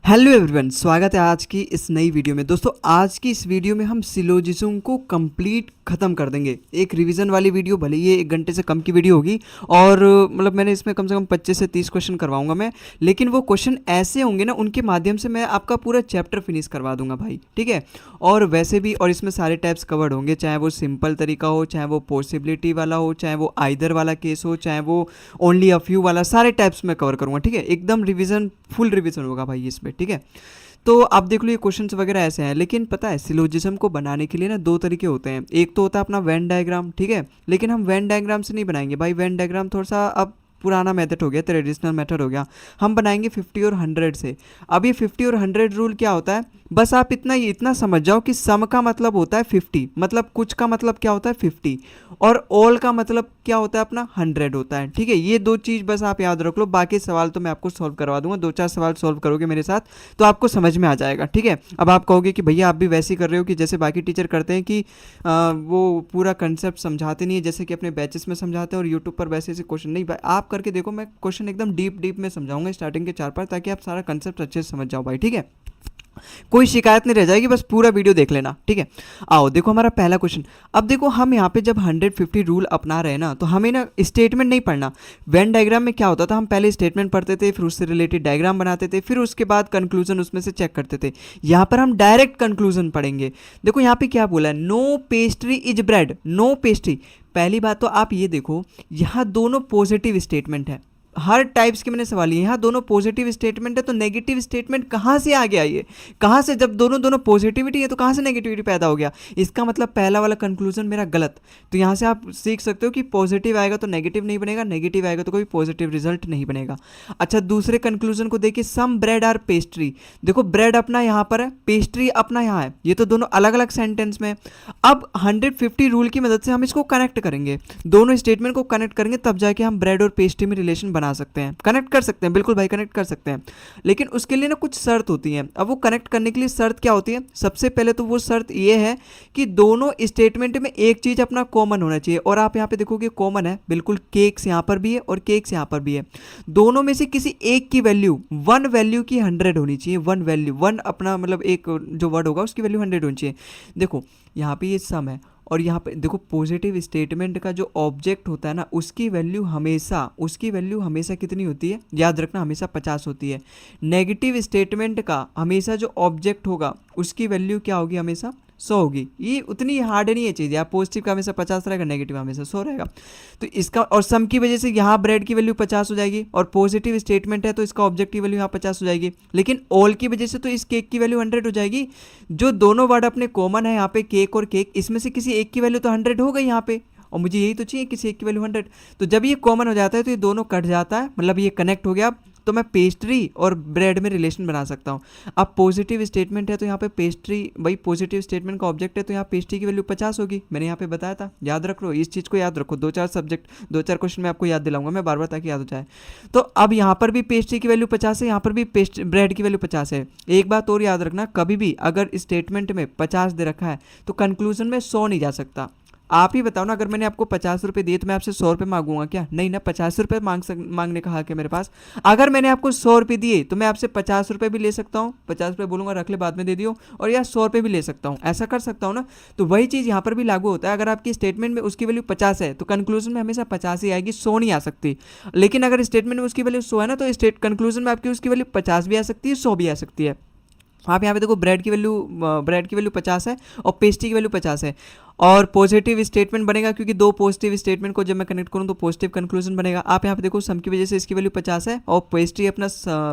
Hello everyone, स्वागत है आज की इस नई वीडियो में। दोस्तों आज की इस वीडियो में हम सिलोजिज्म को कंप्लीट ख़त्म कर देंगे। एक रिवीजन वाली वीडियो, भले ये 1 घंटे से कम की वीडियो होगी और मतलब मैंने इसमें कम से कम 25 से 30 क्वेश्चन करवाऊंगा मैं, लेकिन वो क्वेश्चन ऐसे होंगे ना, उनके माध्यम से मैं आपका पूरा चैप्टर फिनिश करवा दूंगा भाई, ठीक है। और वैसे भी, और इसमें सारे टाइप्स कवर्ड होंगे, चाहे वो सिंपल तरीका हो, चाहे वो पॉसिबिलिटी वाला हो, चाहे वो आइदर वाला केस हो, चाहे वो ओनली अ फ्यू वाला, सारे टाइप्स में कवर करूंगा, ठीक है। एकदम रिवीजन, फुल रिवीजन होगा भाई इसमें, ठीक है। तो आप देख लो, ये क्वेश्चंस वगैरह ऐसे हैं, लेकिन पता है सिलोजिज्म को बनाने के लिए ना दो तरीके होते हैं। एक तो होता है अपना वेन डायग्राम, ठीक है, लेकिन हम वेन डायग्राम से नहीं बनाएंगे भाई। वेन डायग्राम थोड़ा सा अब पुराना मेथड हो गया, ट्रेडिशनल मेथड हो गया। हम बनाएंगे 50 और 100 से। अब ये 50 और 100 रूल क्या होता है, बस आप इतना समझ जाओ कि सम का मतलब होता है 50, मतलब कुछ का मतलब क्या होता है 50, और ऑल का मतलब क्या होता है अपना 100 होता है, ठीक है। ये दो चीज़ बस आप याद रख लो, बाकी सवाल तो मैं आपको सॉल्व करवा दूंगा। 2-4 सवाल सॉल्व करोगे मेरे साथ तो आपको समझ में आ जाएगा, ठीक है। अब आप कहोगे कि भैया आप भी वैसे ही कर रहे हो कि जैसे बाकी टीचर करते हैं कि वो पूरा कंसेप्ट समझाते नहीं है जैसे कि अपने बैचेस में समझाते हैं और यूट्यूब पर वैसे ऐसे क्वेश्चन नहीं। भाई आप करके देखो, मैं क्वेश्चन एकदम डीप में समझाऊंगा स्टार्टिंग के 4 पार्ट, ताकि आप सारा कंसेप्ट अच्छे से समझ जाओ भाई, ठीक है। कोई शिकायत नहीं रह जाएगी, बस पूरा वीडियो देख लेना, ठीक है। आओ देखो हमारा पहला क्वेश्चन। अब देखो हम यहाँ पे जब 150 रूल अपना रहे हैं ना, तो हमें ना स्टेटमेंट नहीं पढ़ना। वेन डायग्राम में क्या होता था, हम पहले स्टेटमेंट पढ़ते थे, फिर उससे रिलेटेड डायग्राम बनाते थे, फिर उसके बाद कंक्लूजन उसमें से चेक करते थे। यहाँ पर हम डायरेक्ट कंक्लूजन पढ़ेंगे। देखो यहाँ पे क्या बोला है, no pastry is bread, no pastry. पहली बात तो आप ये देखो, यहाँ दोनों पॉजिटिव स्टेटमेंट है। हर टाइप्स के मैंने सवाल लिए, यहाँ दोनों पॉजिटिव स्टेटमेंट है, तो नेगेटिव स्टेटमेंट कहाँ से आ गया? ये कहाँ से, जब दोनों दोनों पॉजिटिविटी है तो कहाँ से नेगेटिविटी पैदा हो गया? इसका मतलब पहला वाला कंक्लूजन मेरा गलत। तो यहाँ से आप सीख सकते हो कि पॉजिटिव आएगा तो नेगेटिव नहीं बनेगा, नेगेटिव आएगा तो कोई पॉजिटिव रिजल्ट नहीं बनेगा। अच्छा, दूसरे कंक्लूजन को देखिए, सम ब्रेड आर पेस्ट्री। देखो ब्रेड अपना यहाँ पर है, पेस्ट्री अपना यहाँ है, ये तो दोनों अलग अलग सेंटेंस में। अब 150 रूल की मदद से हम इसको कनेक्ट करेंगे, दोनों स्टेटमेंट को कनेक्ट करेंगे, तब जाके हम ब्रेड और पेस्ट्री में रिलेशन बना सकते हैं। कनेक्ट कर सकते हैं, बिल्कुल भाई कनेक्ट कर सकते हैं, लेकिन उसके लिए ना कुछ शर्त होती हैं। अब वो कनेक्ट करने के लिए शर्त क्या होती है, सबसे पहले तो वो शर्त ये है कि दोनों स्टेटमेंट में एक चीज अपना कॉमन होना चाहिए। और आप यहाँ पे देखोगे कॉमन है, बिल्कुल केक्स यहाँ पर भी है और केक्स यहाँ पर भी है। दोनों में से किसी एक की वैल्यू, वन वैल्यू की 100 होनी चाहिए। वन वैल्यू, वन अपना मतलब एक जो वर्ड होगा उसकी वैल्यू 100 होनी चाहिए। देखो यहाँ पे ये सम है, और यहाँ पे देखो पॉजिटिव स्टेटमेंट का जो ऑब्जेक्ट होता है ना, उसकी वैल्यू हमेशा कितनी होती है, याद रखना, हमेशा 50 होती है। नेगेटिव स्टेटमेंट का हमेशा जो ऑब्जेक्ट होगा उसकी वैल्यू क्या होगी, हमेशा 100 होगी। ये उतनी हार्ड नहीं है चीज़ यार, पॉजिटिव का हमेशा 50 रहेगा, नेगेटिव हमेशा 100 रहेगा। तो इसका और सम की वजह से यहाँ ब्रेड की वैल्यू 50 हो जाएगी, और पॉजिटिव स्टेटमेंट है तो इसका ऑब्जेक्टिव वैल्यू यहाँ 50 हो जाएगी। लेकिन ऑल की वजह से तो इस केक की वैल्यू 100 हो जाएगी। जो दोनों वर्ड अपने कॉमन है यहाँ पे, केक और केक, इसमें से किसी एक की वैल्यू तो 100 हो गई यहाँ पे, और मुझे यही तो चाहिए, किसी एक की वैल्यू 100। तो जब ये कॉमन हो जाता है तो ये दोनों कट जाता है, मतलब ये कनेक्ट हो गया, तो मैं पेस्ट्री और ब्रेड में रिलेशन बना सकता हूँ। अब पॉजिटिव स्टेटमेंट है तो यहाँ पे पेस्ट्री, भाई पॉजिटिव स्टेटमेंट का ऑब्जेक्ट है तो यहाँ पेस्ट्री की वैल्यू 50 होगी, मैंने यहाँ पे बताया था, याद रख लो इस चीज़ को, याद रखो। 2-4 क्वेश्चन मैं आपको याद दिलाऊंगा मैं बार बार, ताकि याद हो जाए। तो अब यहाँ पर भी पेस्ट्री की वैल्यू 50 है, यहाँ पर भी ब्रेड की वैल्यू 50 है। एक बात और याद रखना, कभी भी अगर स्टेटमेंट में 50 दे रखा है तो कंक्लूजन में 100 नहीं जा सकता। आप ही बताओ ना, अगर मैंने आपको 50 रुपये दिए तो मैं आपसे 100 रुपये मांगूंगा क्या? नहीं ना, 50 रुपये मांगने का हक है मेरे पास। अगर मैंने आपको 100 रुपये दिए तो मैं आपसे 50 रुपये भी ले सकता हूँ, 50 रुपये बोलूँगा रख ले बाद में दे दियो, और या 100 रुपये भी ले सकता हूँ, ऐसा कर सकता हूँ ना। तो वही चीज़ यहाँ पर भी लागू होता है। अगर आपकी स्टेटमेंट में उसकी वैल्यू 50 है तो कंक्लूजन में हमेशा 50 ही आएगी, 100 नहीं आ सकती। लेकिन अगर स्टेटमेंट में उसकी वैल्यू 100 है ना, तो कंक्लूजन में आपकी उसकी वैल्यू 50 भी आ सकती है, 100 भी आ सकती है। आप यहाँ पे देखो ब्रेड की वैल्यू 50 है और पेस्ट्री की वैल्यू 50 है, और पॉजिटिव स्टेटमेंट बनेगा, क्योंकि दो पॉजिटिव स्टेटमेंट को जब मैं कनेक्ट करूँ तो पॉजिटिव कंक्लूजन बनेगा। आप यहाँ पे देखो सम की वजह से इसकी वैल्यू 50 है, और पेस्ट्री अपना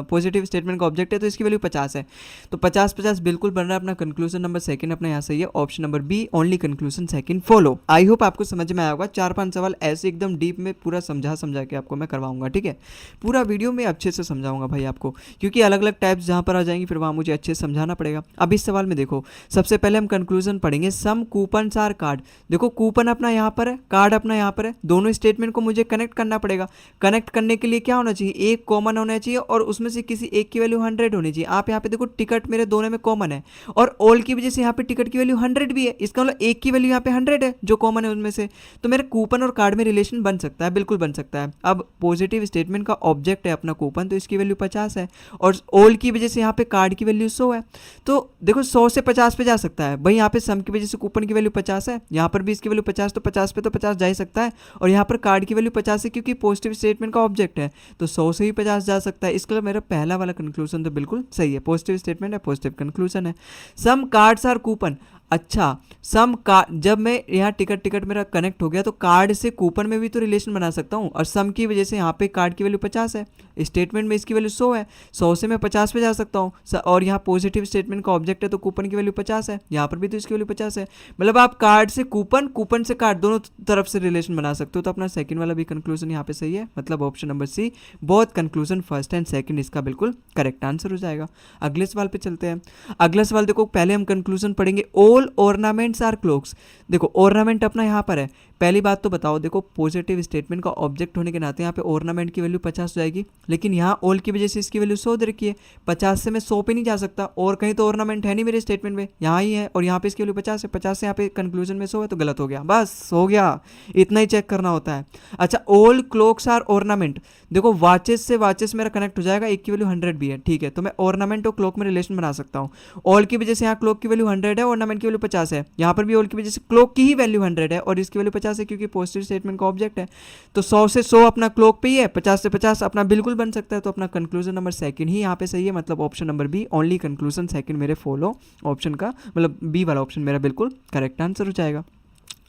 पॉजिटिव स्टेटमेंट का ऑब्जेक्ट है तो इसकी वैल्यू 50 है। तो 50-50 बिल्कुल बन रहा है। अपना कंक्लूजन नंबर सेकंड अपना यहाँ सही है, option number B, only conclusion second follow. I hope आपको समझ में आया होगा। 4-5 सवाल ऐसे एकदम डीप में पूरा समझा के आपको मैं करवाऊंगा, ठीक है। पूरा वीडियो में अच्छे से समझाऊंगा भाई आपको, क्योंकि अलग अलग टाइप्स जहाँ पर आ जाएंगी फिर वहाँ मुझे अच्छे से समझाना पड़ेगा। अब इस सवाल में देखो, सबसे पहले हम कंक्लूजन पढ़ेंगे, सम कूपन्स आर कार्ड। देखो कूपन अपना यहाँ पर है, कार्ड अपना यहाँ पर है, दोनों स्टेटमेंट को मुझे कनेक्ट करना पड़ेगा। कनेक्ट करने के लिए क्या होना चाहिए, एक कॉमन होना चाहिए और उसमें से किसी एक की वैल्यू 100 होनी चाहिए। आप यहाँ पे देखो टिकट मेरे दोनों में कॉमन है और ऑल की वजह से यहाँ पे टिकट की वैल्यू 100 भी है, इसका मतलब एक की वैल्यू यहाँ पे 100 है जो कॉमन है उनमें से। तो मेरे कूपन और कार्ड में रिलेशन बन सकता है, बिल्कुल बन सकता है। अब पॉजिटिव स्टेटमेंट का ऑब्जेक्ट है अपना कूपन, तो इसकी वैल्यू 50 है और ऑल की वजह से यहाँ पे कार्ड की वैल्यू 100 है। तो देखो 100 से 50 पे जा सकता है भाई, यहाँ पे सम की वजह से कूपन की वैल्यू 50 है, यहाँ पर भी इसकी वैल्यू 50, तो 50 पे तो 50 जा ही सकता है। और यहाँ पर कार्ड की वैल्यू 50 है क्योंकि पॉजिटिव स्टेटमेंट का ऑब्जेक्ट है, तो 100 से ही 50 जा सकता है। इसका मेरा पहला वाला कंक्लूजन तो बिल्कुल सही है, पॉजिटिव स्टेटमेंट है, पॉजिटिव कंक्लूजन है। सम कार्ड्स आर कूपन, अच्छा सम कार्ड, जब मैं यहाँ टिकट मेरा कनेक्ट हो गया तो कार्ड से कूपन में भी तो रिलेशन बना सकता हूँ, और सम की वजह से यहाँ पे कार्ड की वैल्यू 50 है, स्टेटमेंट में इसकी वैल्यू 100 है, 100 से मैं 50 पे जा सकता हूँ। और यहाँ पॉजिटिव स्टेटमेंट का ऑब्जेक्ट है तो कूपन की वैल्यू 50 है, यहाँ पर भी तो इसकी वैल्यू 50 है। मतलब आप कार्ड से कूपन, कूपन से कार्ड, दोनों तरफ से रिलेशन बना सकते हो। तो अपना सेकंड वाला भी कंक्लूजन यहाँ पे सही है, मतलब option number C, both conclusion first and second इसका बिल्कुल करेक्ट आंसर हो जाएगा। अगले सवाल पे चलते हैं। अगला सवाल देखो, पहले हम कंक्लूजन पढ़ेंगे, ऑल ऑर्नामेंट्स आर क्लोक्स। देखो ऑर्नामेंट अपना यहाँ पर है, पहली बात तो बताओ, देखो पॉजिटिव स्टेटमेंट का ऑब्जेक्ट होने के नाते यहाँ पे ऑर्नामेंट की वैल्यू 50 हो जाएगी, लेकिन यहाँ ऑल की वजह से इसकी वैल्यू 100 दे रखी है, 50 से मैं 100 पे नहीं जा सकता, और कहीं तो ऑर्नामेंट है नहीं मेरे स्टेटमेंट में, यहाँ ही है और यहाँ पे इसकी वैल्यू 50 है, 50 से यहाँ पे कंक्लूजन में 100 है तो गलत हो गया, बस हो गया, इतना ही चेक करना होता है। अच्छा ऑल क्लॉक्स आर ऑर्नामेंट, देखो वाचेस से वाचेस मेरा कनेक्ट हो जाएगा, एक की वैल्यू 100 भी है, ठीक है, तो मैं ऑर्नामेंट और क्लॉक में रिलेशन बना सकता हूँ। ऑल की वजह से यहाँ क्लॉक की वैल्यू 100 है, ऑर्नामेंट की वैल्यू 50 है, यहाँ पर भी ऑल की वजह से क्लॉक की ही वैल्यू 100 है और इसकी वैल्यू 50 है क्योंकि पॉजिटिव स्टेटमेंट का ऑब्जेक्ट है। तो 100 से 100 अपना क्लॉक पे ही है, 50 से 50 अपना बिल्कुल बन सकता है। तो अपना कंक्लूजन नंबर सेकंड ही यहाँ पे सही है, मतलब option number B, only conclusion second मेरे फॉलो ऑप्शन का, मतलब बी वाला ऑप्शन मेरा बिल्कुल करेक्ट आंसर हो जाएगा।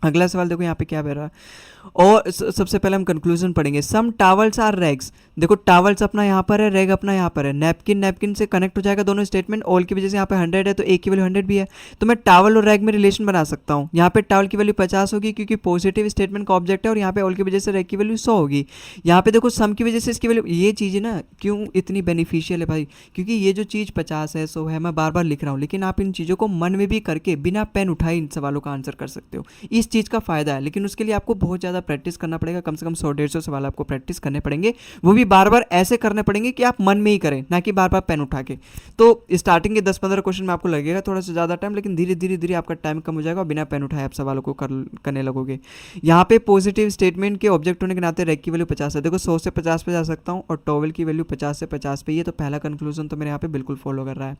अगला सवाल देखो यहाँ पे क्या कह रहा है, और सबसे पहले हम कंक्लूजन पढ़ेंगे। सम टावल्स आर रैग्स, देखो टावल्स अपना यहाँ पर है, रैग अपना यहाँ पर है, नैपकिन नैपकिन से कनेक्ट हो जाएगा दोनों स्टेटमेंट, ऑल की वजह से यहाँ पे 100 है तो एक की वैल्यू 100 भी है, तो मैं टावल और रैग में रिलेशन बना सकता हूँ। यहाँ पे टावल की वैल्यू 50 होगी क्योंकि पॉजिटिव स्टेटमेंट का ऑब्जेक्ट है, और यहाँ पे ऑल की वजह से रैग की वैल्यू 100 होगी। यहाँ पे देखो सम की वजह से इसकी वैल्यू, ये चीज़ ना क्यों इतनी बेनिफिशियल है भाई, क्योंकि ये जो चीज़ 50 है 100 है मैं बार बार लिख रहा हूँ, लेकिन आप इन चीज़ों को मन में भी करके बिना पेन उठाए इन सवालों का आंसर कर सकते हो, इस चीज़ का फायदा है। लेकिन उसके लिए आपको बहुत ज़्यादा प्रैक्टिस करना पड़ेगा, कम से कम 100-150 सवाल आपको प्रैक्टिस करने पड़ेंगे, वो भी बार बार ऐसे करने पड़ेंगे कि आप मन में ही करें, ना कि बार बार पेन उठा के। तो स्टार्टिंग के 10-15 क्वेश्चन में आपको लगेगा थोड़ा सा ज़्यादा टाइम, लेकिन धीरे धीरे धीरे आपका टाइम कम हो जाएगा और बिना पेन उठाए आप सवालों को करने लगोगे। यहाँ पे पॉजिटिव स्टेटमेंट के ऑब्जेक्ट होने के नाते रैग की वैल्यू 50 है, देखो 100 से 50 पे जा सकता हूँ और टॉवल की वैल्यू 50 से 50 पे ही है, तो पहला कंक्लूजन तो मेरे यहाँ पे बिल्कुल फॉलो कर रहा है,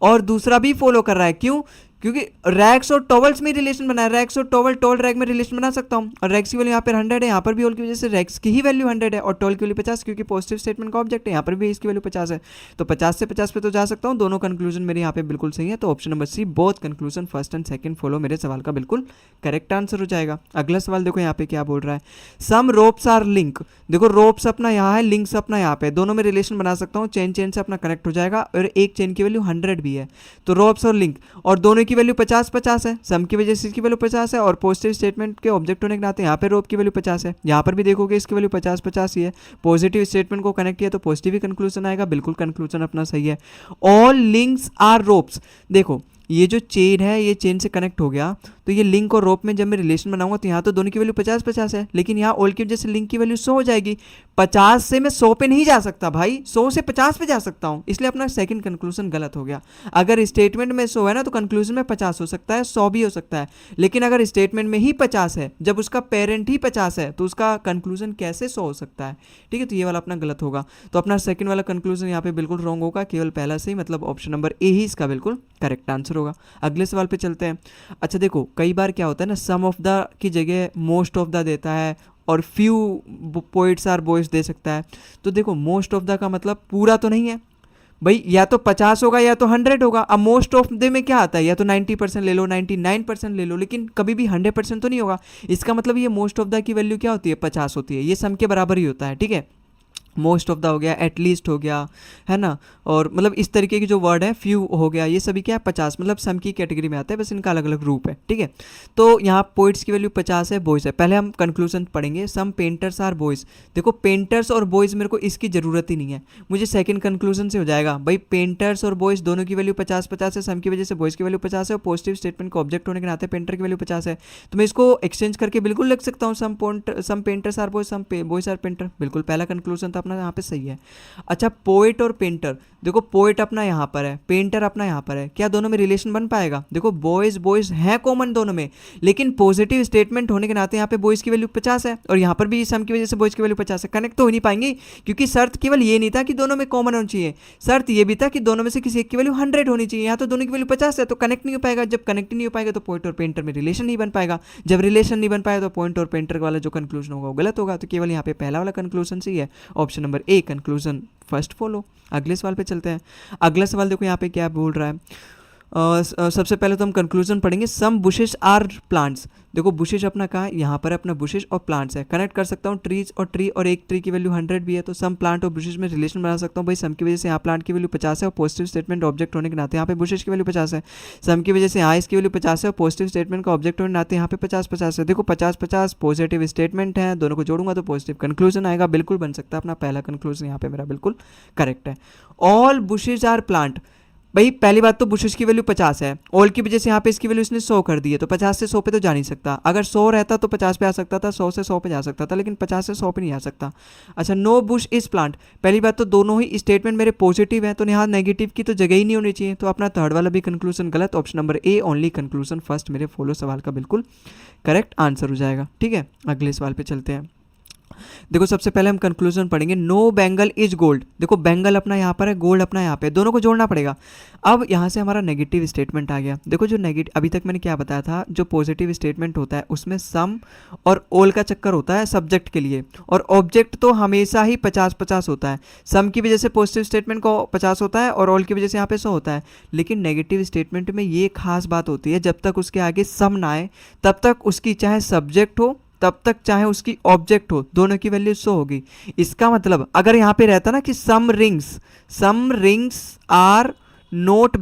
और दूसरा भी फॉलो कर रहा है। क्यों? क्योंकि रैक्स और टॉवल्स में रिलेशन बना है, रैक्स और टॉवल रैक में रिलेशन बना सकता हूँ, और रैक्स की वैल्यू यहाँ पर 100 है, यहाँ पर भी ऑल की वजह से रैक्स की ही वैल्यू 100 है, और टॉवल की वैल्यू 50 क्योंकि पॉजिटिव स्टेटमेंट का ऑब्जेक्ट है, यहाँ पर भी इसकी वैल्यू 50 है, तो 50 से 50 पे तो जा सकता हूँ। दोनों कंक्लूजन मेरे यहाँ पे बिल्कुल सही है, तो option number C, both conclusion first and second follow मेरे सवाल का बिल्कुल करेक्ट आंसर हो जाएगा। अगला सवाल देखो यहाँ पे क्या बोल रहा है, सम रोप्स आर लिंक, देखो रोप्स अपना यहाँ है, लिंक्स अपना यहाँ पे, दोनों में रिलेशन बना सकता हूँ, चेन चेन से अपना कनेक्ट हो जाएगा, और एक चेन की वैल्यू 100 भी है, तो रोप्स और लिंक, और दोनों की वैल्यू 50-50 है, सम की वजह से इसकी वैल्यू 50 है, और पॉजिटिव स्टेटमेंट के ऑब्जेक्ट होने के नाते यहाँ पे रोप की वैल्यू 50 है, यहाँ पर भी देखोगे इसकी वैल्यू 50-50 ही है, पॉजिटिव स्टेटमेंट को कनेक्ट किया तो पॉजिटिव ही कंक्लूजन आएगा, बिल्कुल कंक्लूजन अपना सही है। ऑल लिंक्स आर रोप्स, देखो ये जो चेन है ये चेन से कनेक्ट हो गया, तो ये लिंक और रोप में जब मैं रिलेशन बनाऊंगा तो यहाँ तो दोनों की वैल्यू 50-50 है, लेकिन यहाँ ऑल की वजह से लिंक की वैल्यू 100 हो जाएगी, 50 से मैं 100 पे नहीं जा सकता भाई, 100 से 50 पे जा सकता हूँ, इसलिए अपना सेकंड कंक्लूजन गलत हो गया। अगर स्टेटमेंट में 100 है ना तो कंक्लूजन में 50 हो सकता है, 100 भी हो सकता है, लेकिन अगर स्टेटमेंट में ही 50 है, जब उसका पेरेंट ही 50 है, तो उसका कंक्लूजन कैसे 100 हो सकता है? ठीक है, तो ये वाला अपना गलत होगा, तो अपना सेकंड वाला कंक्लूजन यहाँ पे बिल्कुल रॉन्ग होगा, केवल पहला सही, मतलब ऑप्शन नंबर ए ही इसका बिल्कुल करेक्ट आंसर होगा। अगले सवाल पे चलते हैं। अच्छा देखो कई बार क्या होता है ना, सम ऑफ द की जगह मोस्ट ऑफ द देता है, और फ्यू पोइट्स आर बॉयज दे सकता है, तो देखो मोस्ट ऑफ द का मतलब पूरा तो नहीं है भाई, या तो 50 होगा या तो 100 होगा। अब मोस्ट ऑफ द में क्या आता है, या तो 90% ले लो, 99% ले लो, लेकिन कभी भी 100% तो नहीं होगा। इसका मतलब ये most of the key value क्या होती है, 50 होती है, ये सम के बराबर ही होता है, ठीक है। मोस्ट ऑफ द हो गया, एटलीस्ट हो गया, है ना, और मतलब इस तरीके की जो वर्ड है, फ्यू हो गया, ये सभी क्या है 50, मतलब सम की कैटेगरी में आता है, बस इनका अलग अलग रूप है, ठीक है। तो यहाँ पोइट्स की वैल्यू 50 है, बॉयज़ है। पहले हम कंक्लूजन पढ़ेंगे, सम पेंटर्स आर बॉयज़। देखो पेंटर्स और बॉयज़ मेरे को इसकी ज़रूरत ही नहीं है, मुझे सेकंड कंक्लूजन से हो जाएगा भाई, पेंटर्स और बॉयज़ दोनों की वैल्यू 50-50 है, सम की वजह से बॉयज़ की वैल्यू 50 है, और पॉजिटिव स्टेटमेंट का ऑब्जेक्ट होने के नाते पेंटर की वैल्यू 50 है। तो मैं इसको एक्सचेंज करके बिल्कुल लिख सकता हूँ, some painters are boys, some boys are painter, बिल्कुल पहला कंक्लूजन तो अपना यहाँ पे सही है। अच्छा पोएट और पेंटर, देखो पोएट अपना यहाँ पर है, पेंटर अपना यहाँ पर है, क्या दोनों में रिलेशन बन पाएगा? देखो बॉयज बॉयज हैं कॉमन दोनों में, लेकिन पॉजिटिव स्टेटमेंट होने के नाते यहाँ पे बॉयज की वैल्यू 50 है और यहाँ पर भी सम की वजह से बॉयज की वैल्यू 50 है, कनेक्ट तो हो नहीं पाएंगे, क्योंकि शर्त केवल ये नहीं था कि दोनों में कॉमन होनी चाहिए, शर्त ये भी था कि दोनों में से किसी एक की वैल्यू 100 होनी चाहिए। यहाँ तो दोनों की वैल्यू 50 है, तो कनेक्ट नहीं हो पाएगा, जब कनेक्ट नहीं हो पाएगा तो पोएट और पेंटर में रिलेशन नहीं बन पाएगा, जब रिलेशन नहीं बन पाएगा तो पॉइंट और पेंटर वाला जो कंक्लूजन होगा वो गलत होगा। तो केवल यहाँ पे पहला वाला कंक्लूजन सही है, option number a conclusion first follow. अगले सवाल पे चलते हैं। अगला सवाल देखो यहाँ पे क्या बोल रहा है। सबसे पहले तो हम कंक्लूजन पढ़ेंगे, सम बुशेस आर प्लांट्स। देखो बुशेस अपना कहाँ है, यहाँ पर अपना बुशेस और प्लांट्स है, कनेक्ट कर सकता हूँ ट्रीज और ट्री, और एक ट्री की वैल्यू 100 भी है, तो सम प्लांट और बुशेस में रिलेशन बना सकता हूँ भाई, सम की वजह से यहाँ प्लांट की वैल्यू 50 है और पॉजिटिव स्टेटमेंट ऑब्जेक्ट होने के नाते यहाँ पे बुशेस की वैल्यू 50 है, सम की वजह से यहाँ इसकी वैल्यू 50 है और पॉजिटिव स्टेटमेंट का ऑब्जेक्ट होने के नाते यहाँ पे 50-50 है। देखो 50-50 पॉजिटिव स्टेटमेंट है, दोनों को जोड़ूंगा तो पॉजिटिव कंक्लूजन आएगा, बिल्कुल बन सकता है, अपना पहला कंक्लूजन यहाँ पे मेरा बिल्कुल करेक्ट है। ऑल बुशेज आर प्लांट, भाई पहली बात तो बुशेस की वैल्यू 50 है, ऑल की वजह से यहाँ पे इसकी वैल्यू इसने 100 कर दी है, तो 50 से 100 पे तो जा नहीं सकता, अगर 100 रहता तो 50 पे आ सकता था, 100 से 100 पे जा सकता था, लेकिन 50 से 100 पे नहीं आ सकता। अच्छा नो बुश इज प्लांट, पहली बात तो दोनों ही स्टेटमेंट मेरे पॉजिटिव है, तो यहाँ नेगेटिव की तो जगह ही नहीं होनी चाहिए, तो अपना थर्ड वाला भी कंक्लूजन गलत, option number A only conclusion first मेरे फॉलो सवाल का बिल्कुल करेक्ट आंसर हो जाएगा, ठीक है। अगले सवाल पे चलते हैं। देखो सबसे पहले हम कंक्लूजन पढ़ेंगे, नो बेंगल इज गोल्ड। देखो बेंगल अपना यहाँ पर है, गोल्ड अपना यहाँ पे, दोनों को जोड़ना पड़ेगा। अब यहाँ से हमारा नेगेटिव स्टेटमेंट आ गया। देखो जो नेगेटिव, अभी तक मैंने क्या बताया था, जो पॉजिटिव स्टेटमेंट होता है उसमें सम और ऑल का चक्कर होता है सब्जेक्ट के लिए, और ऑब्जेक्ट तो हमेशा ही 50-50 होता है, सम की वजह से पॉजिटिव स्टेटमेंट को 50 होता है और ऑल की वजह से यहाँ पे 100 होता है। लेकिन नेगेटिव स्टेटमेंट में ये खास बात होती है, जब तक उसके आगे सम ना आए तब तक उसकी चाहे सब्जेक्ट हो तब तक चाहे उसकी ऑब्जेक्ट हो, दोनों की वैल्यू 100 होगी। इसका मतलब अगर यहाँ पे रहता ना कि सम रिंग्स आर नोट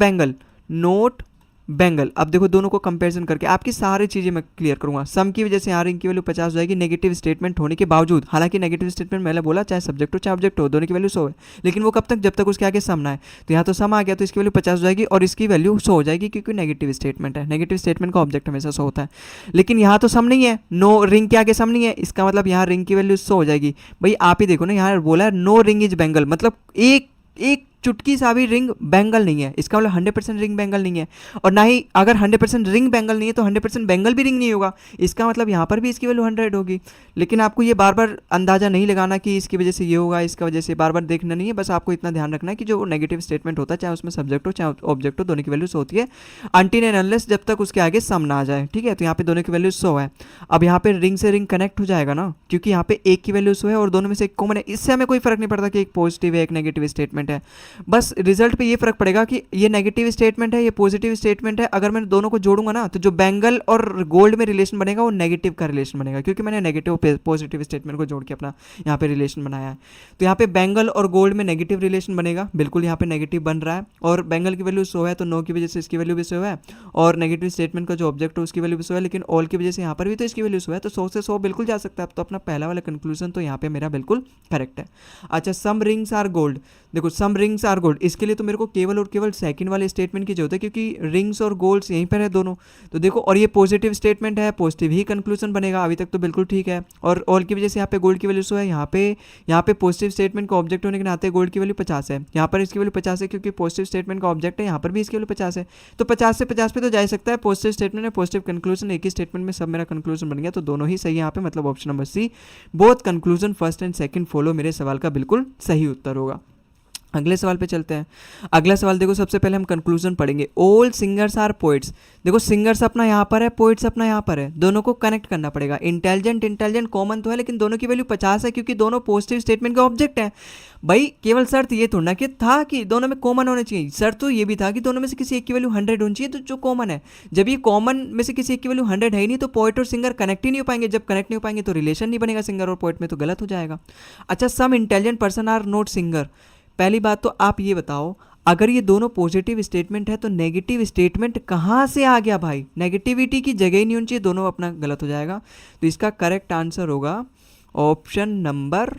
बेंगल, अब देखो दोनों को कंपैरिजन करके आपकी सारी चीज़ें मैं क्लियर करूंगा। सम की वजह से यहाँ रिंग की वैल्यू 50 हो जाएगी नेगेटिव स्टेटमेंट होने के बावजूद, हालांकि नेगेटिव स्टेटमेंट मैंने बोला चाहे सब्जेक्ट हो चाहे ऑब्जेक्ट हो, दोनों की वैल्यू 100 है, लेकिन वो कब तक, जब तक उसके आगे सम ना है। तो यहाँ तो सम आ गया तो इसकी वैल्यू 50 हो जाएगी और इसकी वैल्यू 100 हो जाएगी, क्योंकि नेगेटिव स्टेटमेंट है, नेगेटिव स्टेटमेंट का ऑब्जेक्ट हमेशा 100 होता है। लेकिन यहाँ तो सम नहीं है, नो रिंग के आगे सम नहीं है, इसका मतलब यहाँ रिंग की वैल्यू 100 हो जाएगी। भाई आप ही देखो ना, यहाँ बोला है नो रिंग इज बेंगल, मतलब एक चुटकी सा भी रिंग बेंगल नहीं है, इसका मतलब 100% रिंग बेंगल नहीं है, और ना ही अगर 100% रिंग बेंगल नहीं है तो 100% बेंगल भी रिंग नहीं होगा, इसका मतलब यहाँ पर भी इसकी वैल्यू 100 होगी। लेकिन आपको ये बार बार अंदाजा नहीं लगाना कि इसकी वजह से ये होगा, इसका वजह से बार बार देखना नहीं है, बस आपको इतना ध्यान रखना है कि जो नेगेटिव स्टेटमेंट होता है चाहे उसमें सब्जेक्ट हो चाहे ऑब्जेक्ट हो, दोनों की वैल्यू 100 होती है अनटिल एंड अनलेस, जब तक उसके आगे सम ना आ जाए, ठीक है। तो यहाँ पे दोनों की वैल्यू 100 है। अब यहाँ पे रिंग से रिंग कनेक्ट हो जाएगा ना, क्योंकि यहाँ पे एक की वैल्यू 100 है और दोनों में से एक कॉमन है, इससे हमें कोई फर्क नहीं पड़ता कि एक पॉजिटिव है एक नेगेटिव स्टेटमेंट है, बस रिजल्ट पे ये फर्क पड़ेगा कि ये नेगेटिव स्टेटमेंट है ये पॉजिटिव स्टेटमेंट है। अगर मैं दोनों को जोड़ूंगा ना तो जो बेंगल और गोल्ड में रिलेशन बनेगा वो नेगेटिव का रिलेशन बनेगा, क्योंकि मैंने नेगेटिव पॉजिटिव स्टेटमेंट को जोड़ के अपना यहाँ पे रिलेशन बनाया है। तो यहाँ पे बेंगल और गोल्ड में नेगेटिव रिलेशन बनेगा, बिल्कुल यहाँ पे नेगेटिव बन रहा है, और बेंगल की वैल्यू 100 है तो नो की वजह से इसकी वैल्यू भी 100 है, और नेगेटिव स्टेटमेंट का जो ऑब्जेक्ट है उसकी वैल्यू भी 100 है, लेकिन ऑल की वजह से यहाँ पर भी तो इसकी वैल्यू 100 है, तो 100 से 100 बिल्कुल जा सकता है। तो अपना पहला वाला कंक्लूजन तो यहाँ पे मेरा बिल्कुल करेक्ट है। अच्छा सम रिंग्स आर गोल्ड, देखो सम रिंग्स आर गोल्ड, इसके लिए तो मेरे को केवल और केवल सेकंड वाले स्टेटमेंट की जरूरत है, क्योंकि रिंग्स और गोल्ड्स यहीं पर है दोनों। तो देखो और ये पॉजिटिव स्टेटमेंट है, पॉजिटिव ही कंक्लूजन बनेगा, अभी तक तो बिल्कुल ठीक है। और ऑल की वजह से यहाँ पे गोल्ड की वैल्यू 100 है, यहाँ पे पॉजिटिव स्टेटमेंट का ऑब्जेक्ट होने के नाते गोल्ड की वैल्यू 50 है, यहाँ पर इसकी वैल्यू 50 है क्योंकि पॉजिटिव स्टेटमेंट का ऑब्जेक्ट है, यहाँ पर भी इसकी वैल्यू 50 है, तो 50 से 50 पे तो जा ही सकता है। पॉजिटिव स्टेटमेंट है पॉजिटिव कंक्लूजन, एक ही स्टेटमेंट में सब मेरा कंक्लूजन बन गया, तो दोनों ही सही है यहाँ पे, मतलब option number C both conclusion first and second follow मेरे सवाल का बिल्कुल सही उत्तर होगा। अगले सवाल पे चलते हैं। अगला सवाल देखो, सबसे पहले हम कंक्लूजन पढ़ेंगे। All singers are poets. देखो सिंगर्स अपना यहाँ पर है, पोइट्स अपना यहाँ पर है, दोनों को कनेक्ट करना पड़ेगा। इंटेलिजेंट इंटेलिजेंट कॉमन तो है, लेकिन दोनों की वैल्यू 50 है क्योंकि दोनों पॉजिटिव स्टेटमेंट के ऑब्जेक्ट हैं। भाई केवल शर्त ये थोड़ा ना कि था कि दोनों में कॉमन होने चाहिए, शर्त तो ये भी था कि दोनों में से किसी एक की वैल्यू 100 होनी चाहिए, तो जो कॉमन है। जब ये कॉमन में से किसी एक की वैल्यू 100 है ही नहीं, तो पोइट और सिंगर कनेक्ट ही नहीं हो पाएंगे। जब कनेक्ट नहीं हो पाएंगे तो रिलेशन नहीं बनेगा सिंगर और पोइट में, तो गलत हो जाएगा। अच्छा, some intelligent person are not singer. पहली बात तो आप ये बताओ, अगर ये दोनों पॉजिटिव स्टेटमेंट है तो नेगेटिव स्टेटमेंट कहाँ से आ गया भाई? नेगेटिविटी की जगह ही नहीं होनी चाहिए, दोनों अपना गलत हो जाएगा। तो इसका करेक्ट आंसर होगा ऑप्शन नंबर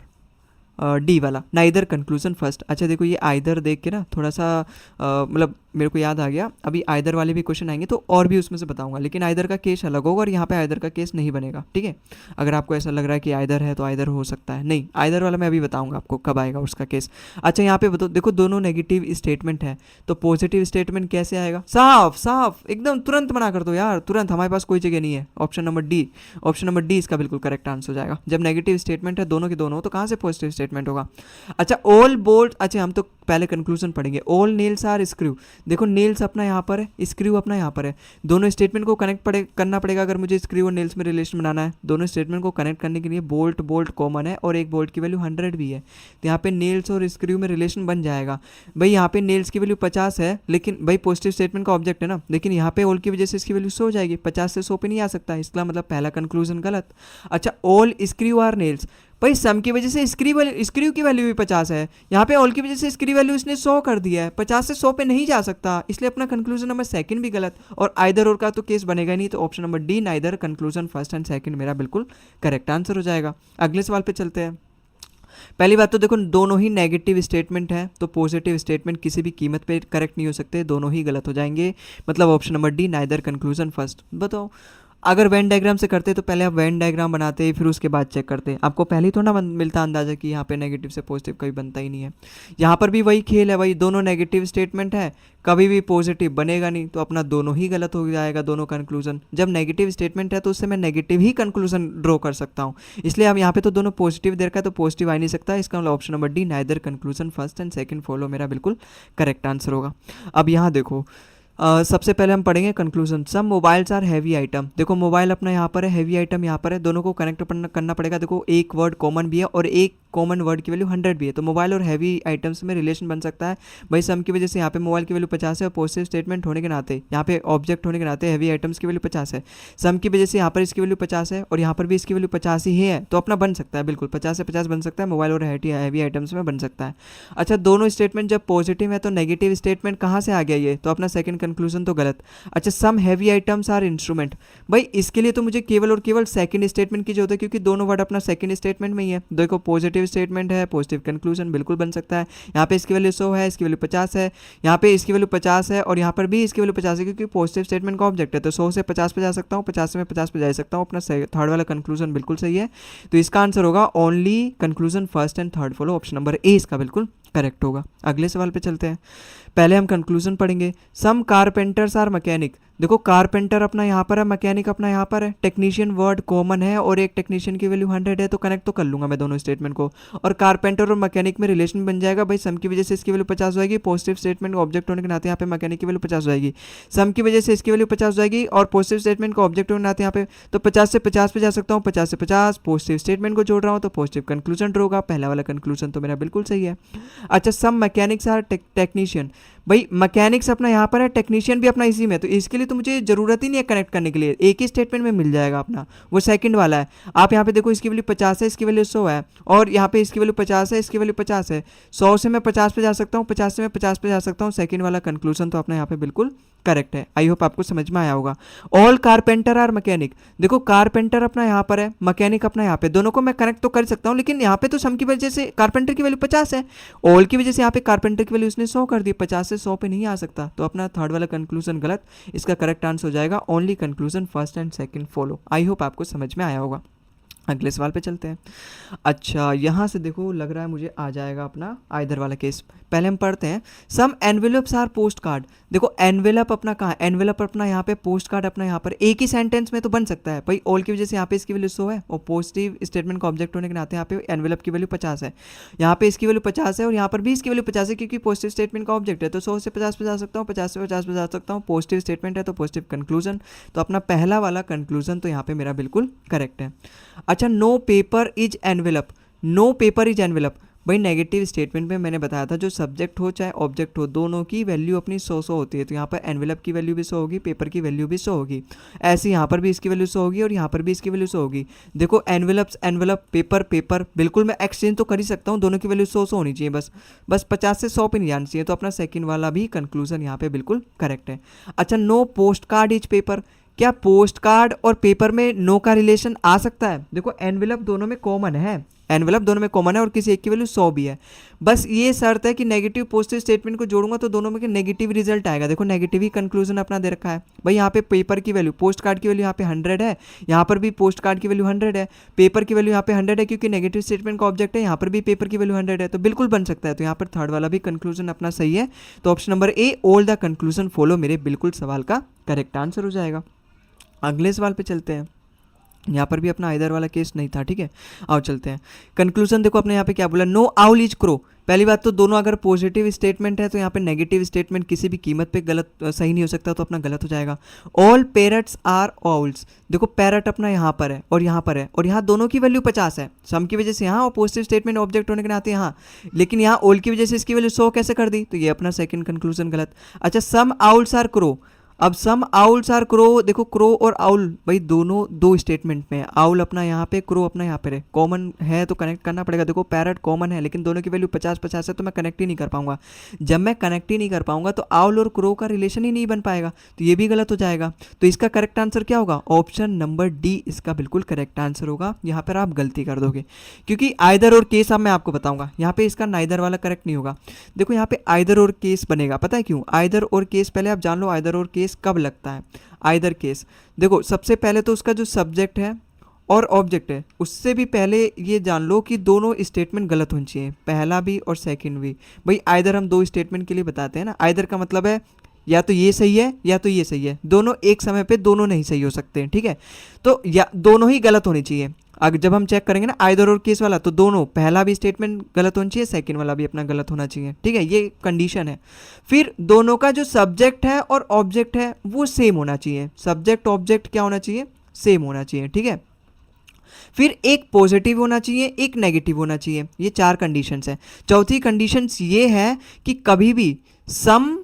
डी वाला, नाइदर कंक्लूजन फर्स्ट। अच्छा देखो, ये आइदर देख के ना थोड़ा सा मतलब मेरे को याद आ गया, अभी आइदर वाले भी क्वेश्चन आएंगे तो और भी उसमें से बताऊंगा, लेकिन आइदर का केस अलग होगा और यहाँ पे आइदर का केस नहीं बनेगा, ठीक है। अगर आपको ऐसा लग रहा है कि आइदर है तो आइदर हो सकता है, नहीं, आइदर वाला मैं अभी बताऊंगा आपको कब आएगा उसका केस। अच्छा यहाँ पे देखो दोनों नेगेटिव स्टेटमेंट है, तो पॉजिटिव स्टेटमेंट कैसे आएगा? साफ साफ एकदम तुरंत मना कर दो यार, तुरंत, हमारे पास कोई जगह नहीं है। Option number D, option number D इसका बिल्कुल करेक्ट आंसर हो जाएगा। जब नेगेटिव स्टेटमेंट है दोनों के दोनों, तो कहाँ से पॉजिटिव स्टेटमेंट होगा? अच्छा, ऑल बोल्ट, अच्छा हम तो पहले कंक्लूजन पढ़ेंगे। All nails are screw. देखो नेल्स अपना यहाँ पर है, स्क्रू अपना यहाँ पर है, दोनों स्टेटमेंट को कनेक्ट करना पड़ेगा अगर मुझे स्क्रू और नेल्स में रिलेशन बनाना है। दोनों स्टेटमेंट को कनेक्ट करने के लिए बोल्ट बोल्ट कॉमन है और एक बोल्ट की वैल्यू 100 भी है, तो यहाँ पे नेल्स और स्क्रू में रिलेशन बन जाएगा। भाई यहाँ पे नेल्स की वैल्यू 50 है, लेकिन भाई पॉजिटिव स्टेटमेंट का ऑब्जेक्ट है ना, लेकिन यहाँ पे ऑल की वजह से इसकी वैल्यू 100 हो जाएगी, 50 से 100 पे नहीं आ सकता, इसका मतलब पहला कंक्लूजन गलत। अच्छा, ऑल स्क्रू आर नेल्स, भाई सम की वजह से स्क्रू की वैल्यू भी 50 है, यहाँ पे ऑल की वजह से स्क्रू वैल्यू इसने 100 कर दिया है, 50 से 100 पे नहीं जा सकता, इसलिए अपना कंक्लूजन नंबर सेकंड भी गलत। और आइदर और का तो केस बनेगा नहीं, तो option number D neither conclusion first and second मेरा बिल्कुल करेक्ट आंसर हो जाएगा। अगले सवाल पे चलते हैं। पहली बात तो देखो दोनों ही नेगेटिव स्टेटमेंट है, तो पॉजिटिव स्टेटमेंट किसी भी कीमत पे करेक्ट नहीं हो सकते, दोनों ही गलत हो जाएंगे, मतलब option number D neither conclusion first. बताओ, अगर वेन डायग्राम से करते तो पहले आप वेन डायग्राम बनाते फिर उसके बाद चेक करते, आपको पहले ही थोड़ा मिलता अंदाजा कि यहाँ पे नेगेटिव से पॉजिटिव कभी बनता ही नहीं है। यहाँ पर भी वही खेल है भाई, दोनों नेगेटिव स्टेटमेंट है, कभी भी पॉजिटिव बनेगा नहीं, तो अपना दोनों ही गलत हो जाएगा, दोनों कंक्लूजन। जब नेगेटिव स्टेटमेंट है तो उससे मैं नेगेटिव ही कंक्लूजन ड्रॉ कर सकता हूँ, इसलिए अब यहाँ पे तो दोनों पॉजिटिव दे रखा है तो पॉजिटिव आ नहीं सकता, इसका मतलब option number D neither conclusion first and second follow मेरा बिल्कुल करेक्ट आंसर होगा। अब यहाँ देखो, सबसे पहले हम पढ़ेंगे conclusion. Some mobiles are heavy item. देखो मोबाइल अपना यहाँ पर है, हैवी आइटम यहाँ पर है, दोनों को कनेक्ट करना पड़ेगा। देखो एक वर्ड कॉमन भी है और एक कॉमन वर्ड की वैल्यू 100 भी है, तो मोबाइल और हैवी आइटम्स में रिलेशन बन सकता है। भाई सम की वजह से यहाँ पे मोबाइल की वैल्यू 50 है और पॉजिटिव स्टेटमेंट होने के नाते, यहाँ पे ऑब्जेक्ट होने के नाते हैवी आइटम्स की वैल्यू 50 है। सम की वजह से यहाँ पर इसकी वैल्यू 50 है और यहाँ पर भी इसकी वैल्यू 50 ही है, तो अपना बन सकता है बिल्कुल 50 से 50 बन सकता है, मोबाइल और हैवी आइटम्स में बन सकता है। अच्छा, दोनों स्टेटमेंट जब पॉजिटिव है तो नेगेटिव स्टेटमेंट कहाँ से आ गया ये, तो अपना सेकंड कंक्लूजन तो गलत। अच्छा, some heavy items are instrument. भाई इसके लिए तो मुझे केवल और केवल सेकंड स्टेटमेंट की जरूरत है, क्योंकि दोनों वर्ड अपना सेकंड स्टेटमेंट में ही है। देखो पॉजिटिव स्टेटमेंट है, पॉजिटिव कंक्लूजन बिल्कुल बन सकता है। यहाँ पे इसकी वैल्यू 100 है, इसकी वैल्यू 50 है, यहाँ पे इसकी वैल्यू 50 है और यहाँ पर भी इसकी वैल्यू 50 है, क्योंकि पॉजिटिव स्टेटमेंट का ऑब्जेक्ट है, तो 100 से 50 पे जा सकता हूँ, 50 से मैं 50 पे जा सकता हूँ। अपना थर्ड वाला कंक्लूजन बिल्कुल सही है, तो इसका आंसर होगा only conclusion first and third follow, option number A इसका बिल्कुल करेक्ट होगा। अगले सवाल पे चलते हैं। पहले हम कंक्लूजन पढ़ेंगे। सम कारपेंटर्स आर मैकेनिक। देखो कारपेंटर अपना यहाँ पर है, मैकेनिक अपना यहाँ पर है, टेक्नीशियन वर्ड कॉमन है और एक टेक्नीशियन की वैल्यू 100 है, तो कनेक्ट तो कर लूंगा मैं दोनों स्टेटमेंट को, और कारपेंटर और मैकेनिक में रिलेशन बन जाएगा। भाई सम की वजह से इसकी वैल्यू 50 हो जाएगी, पॉजिटिव स्टेटमेंट का ऑब्जेक्ट होने के नाते यहाँ पे मैकेनिक की वैल्यू 50 हो जाएगी। सम की वजह से इसकी वैल्यू 50 हो जाएगी और पॉजिटिव स्टेटमेंट का ऑब्जेक्ट होने के नाते यहाँ पे तो 50 से 50 पे जा सकता हूँ, 50 से 50 पॉजिटिव स्टेटमेंट को जोड़ रहा हूँ तो पॉजिटिव कंक्लूजन होगा, पहला वाला कंक्लूजन तो मेरा बिल्कुल सही है। अच्छा, सम मैकेनिक्स आर टेक्नीशियन। भाई मैकेनिक्स अपना यहाँ पर है, टेक्नीशियन भी अपना इसी में, तो इसके लिए तो मुझे जरूरत ही नहीं है कनेक्ट करने के लिए, एक ही स्टेटमेंट में मिल जाएगा अपना, वो सेकंड वाला है। आप यहाँ पे देखो इसकी वैल्यू 50 है, इसकी वैल्यू 100 है और यहाँ पे इसकी वैल्यू 50 है, इसकी वैल्यू 50 है, 100 से मैं 50 पे जा सकता हूँ, 50 से मैं 50 पे जा सकता हूँ, सेकंड वाला कंक्लूजन तो अपना यहाँ पे बिल्कुल करेक्ट है। आई होप आपको समझ में आया होगा। All carpenter are mechanic. देखो कारपेंटर अपना यहाँ पर है, मैकेनिक अपना यहाँ पे, दोनों को मैं कनेक्ट तो कर सकता हूँ, लेकिन यहाँ पे तो सम की वजह से कारपेंटर की वैल्यू 50 है, ऑल की वजह से यहाँ पे कारपेंटर की वैल्यू उसने 100 कर दी, 50 से 100 पे नहीं आ सकता, तो अपना थर्ड वाला कंक्लूजन गलत, इसका करेक्ट आंसर हो जाएगा only conclusion first and second follow. I hope आपको समझ में आया होगा। अगले सवाल पे चलते हैं। अच्छा, यहाँ से देखो लग रहा है मुझे आ जाएगा अपना आइदर वाला केस। पहले हम पढ़ते हैं सम एनवेलप्स आर पोस्ट कार्ड। देखो एनवेलप अपना कहाँ है, एनवेलप अपना यहाँ पे, पोस्ट कार्ड अपना यहाँ पर। एक ही सेंटेंस में तो बन सकता है भाई, ऑल की वजह से यहाँ पे इसकी वैल्यू 100 है और पॉजिटिव स्टेटमेंट का ऑब्जेक्ट होने के नाते यहाँ पे एनवेलप की वैल्यू 50 है, यहाँ पे इसकी वैल्यू 50 है और यहाँ पर भी इसकी वैल्यू 50 है क्योंकि पॉजिटिव स्टेटमेंट का ऑब्जेक्ट है। तो 100 से 50 बचा सकता हूँ, 50 से 50 बचा सकता हूँ, पॉजिटिव स्टेटमेंट है तो पॉजिटिव कंक्लूजन। तो अपना पहला वाला कंक्लूजन तो यहाँ पे मेरा बिल्कुल करेक्ट है। अच्छा, no paper is envelope, no paper is envelope. भाई नेगेटिव स्टेटमेंट में मैंने बताया था जो सब्जेक्ट हो चाहे ऑब्जेक्ट हो दोनों की वैल्यू अपनी 100 होती है। तो यहाँ पर एनवेलप की वैल्यू भी 100 होगी, पेपर की वैल्यू भी 100 होगी। ऐसे यहाँ पर भी इसकी वैल्यू 100 होगी और यहाँ पर भी इसकी वैल्यू 100 होगी। देखो एनवेलप्स एनवेलप, पेपर पेपर, बिल्कुल मैं एक्सचेंज तो कर ही सकता हूँ, दोनों की वैल्यू 100 होनी चाहिए, बस 50 से 100 पे नहीं जानी चाहिए। तो अपना सेकंड वाला भी कंक्लूजन यहाँ पे बिल्कुल करेक्ट है। अच्छा, no postcard is paper. क्या पोस्ट कार्ड और पेपर में नो का रिलेशन आ सकता है? देखो एनवेलप दोनों में कॉमन है, एनवेलप दोनों में कॉमन है और किसी एक की वैल्यू 100 भी है। बस ये शर्त है कि नेगेटिव पॉजिटिव स्टेटमेंट को जोड़ूंगा तो दोनों में के नेगेटिव रिजल्ट आएगा। देखो नेगेटिव ही कंक्लूजन अपना दे रखा है भाई, यहाँ पे पेपर की वैल्यू, पोस्ट कार्ड की वैल्यू यहाँ पे 100 है, यहाँ पर भी पोस्ट कार्ड की वैल्यू 100 है, पेपर की वैल्यू यहाँ पे 100 है क्योंकि नेगेटिव स्टेटमेंट का ऑब्जेक्ट है, यहाँ पर भी पेपर की वैल्यू 100 है, तो बिल्कुल बन सकता है। तो यहाँ पर थर्ड वाला भी कंक्लूजन अपना सही है। तो option number A, all the conclusion follow, मेरे बिल्कुल सवाल का करेक्ट आंसर हो जाएगा। अगले सवाल पे चलते हैं। यहाँ पर भी अपना आइदर वाला केस नहीं था, ठीक है। आओ चलते हैं कंक्लूजन। देखो अपने यहाँ पे क्या बोला, नो आउल इज क्रो। पहली बात तो दोनों अगर पॉजिटिव स्टेटमेंट है तो यहाँ पे नेगेटिव स्टेटमेंट किसी भी कीमत पे गलत सही नहीं हो सकता, तो अपना गलत हो जाएगा। All parrots are owls. देखो पैरट अपना यहाँ पर है और यहाँ पर है और यहाँ दोनों की वैल्यू 50 है, सम की वजह से यहाँ और पॉजिटिव स्टेटमेंट ऑब्जेक्ट होने के नाते यहाँ, लेकिन यहाँ ऑल की वजह से इसकी वैल्यू 100 कैसे कर दी, तो ये अपना सेकंड कंक्लूजन गलत। अच्छा, सम आउल्स आर क्रो। अब सम आउल्स आर क्रो, देखो क्रो और आउल भाई दोनों दो स्टेटमेंट में है, आउल अपना यहाँ पे, क्रो अपना यहाँ पे है, कॉमन है तो कनेक्ट करना पड़ेगा। देखो पैरट कॉमन है लेकिन दोनों की वैल्यू 50-50 है तो मैं कनेक्ट ही नहीं कर पाऊंगा। जब मैं कनेक्ट ही नहीं कर पाऊंगा तो आउल और क्रो का रिलेशन ही नहीं बन पाएगा, तो ये भी गलत हो जाएगा। तो इसका करेक्ट आंसर क्या होगा, ऑप्शन नंबर डी इसका बिल्कुल करेक्ट आंसर होगा। यहाँ पर आप गलती कर दोगे क्योंकि आइदर और केस अब मैं आपको बताऊंगा, यहाँ पे इसका नाइदर वाला करेक्ट नहीं होगा। देखो यहाँ पे आइदर और केस बनेगा, पता है क्यों, आइदर और केस पहले आप जान लो आइदर और केस कब लगता है। आइदर केस देखो सबसे पहले तो उसका जो सब्जेक्ट है और ऑब्जेक्ट है उससे भी पहले ये जान लो कि दोनों स्टेटमेंट गलत होनी चाहिए, पहला भी और सेकंड भी। भाई आइदर हम दो स्टेटमेंट के लिए बताते हैं ना, आइदर का मतलब है या तो ये सही है या तो ये सही है, दोनों एक समय पे दोनों नहीं सही हो सकते हैं, ठीक है। तो या दोनों ही गलत होनी चाहिए। अगर जब हम चेक करेंगे ना आइदर और केस वाला तो दोनों, पहला भी स्टेटमेंट गलत होना चाहिए, सेकंड वाला भी अपना गलत होना चाहिए, ठीक है, ये कंडीशन है। फिर दोनों का जो सब्जेक्ट है और ऑब्जेक्ट है वो सेम होना चाहिए, सब्जेक्ट ऑब्जेक्ट क्या होना चाहिए, सेम होना चाहिए, ठीक है। फिर एक पॉजिटिव होना चाहिए, एक नेगेटिव होना चाहिए, ये चार कंडीशंस है। चौथी कंडीशंस ये है कि कभी भी सम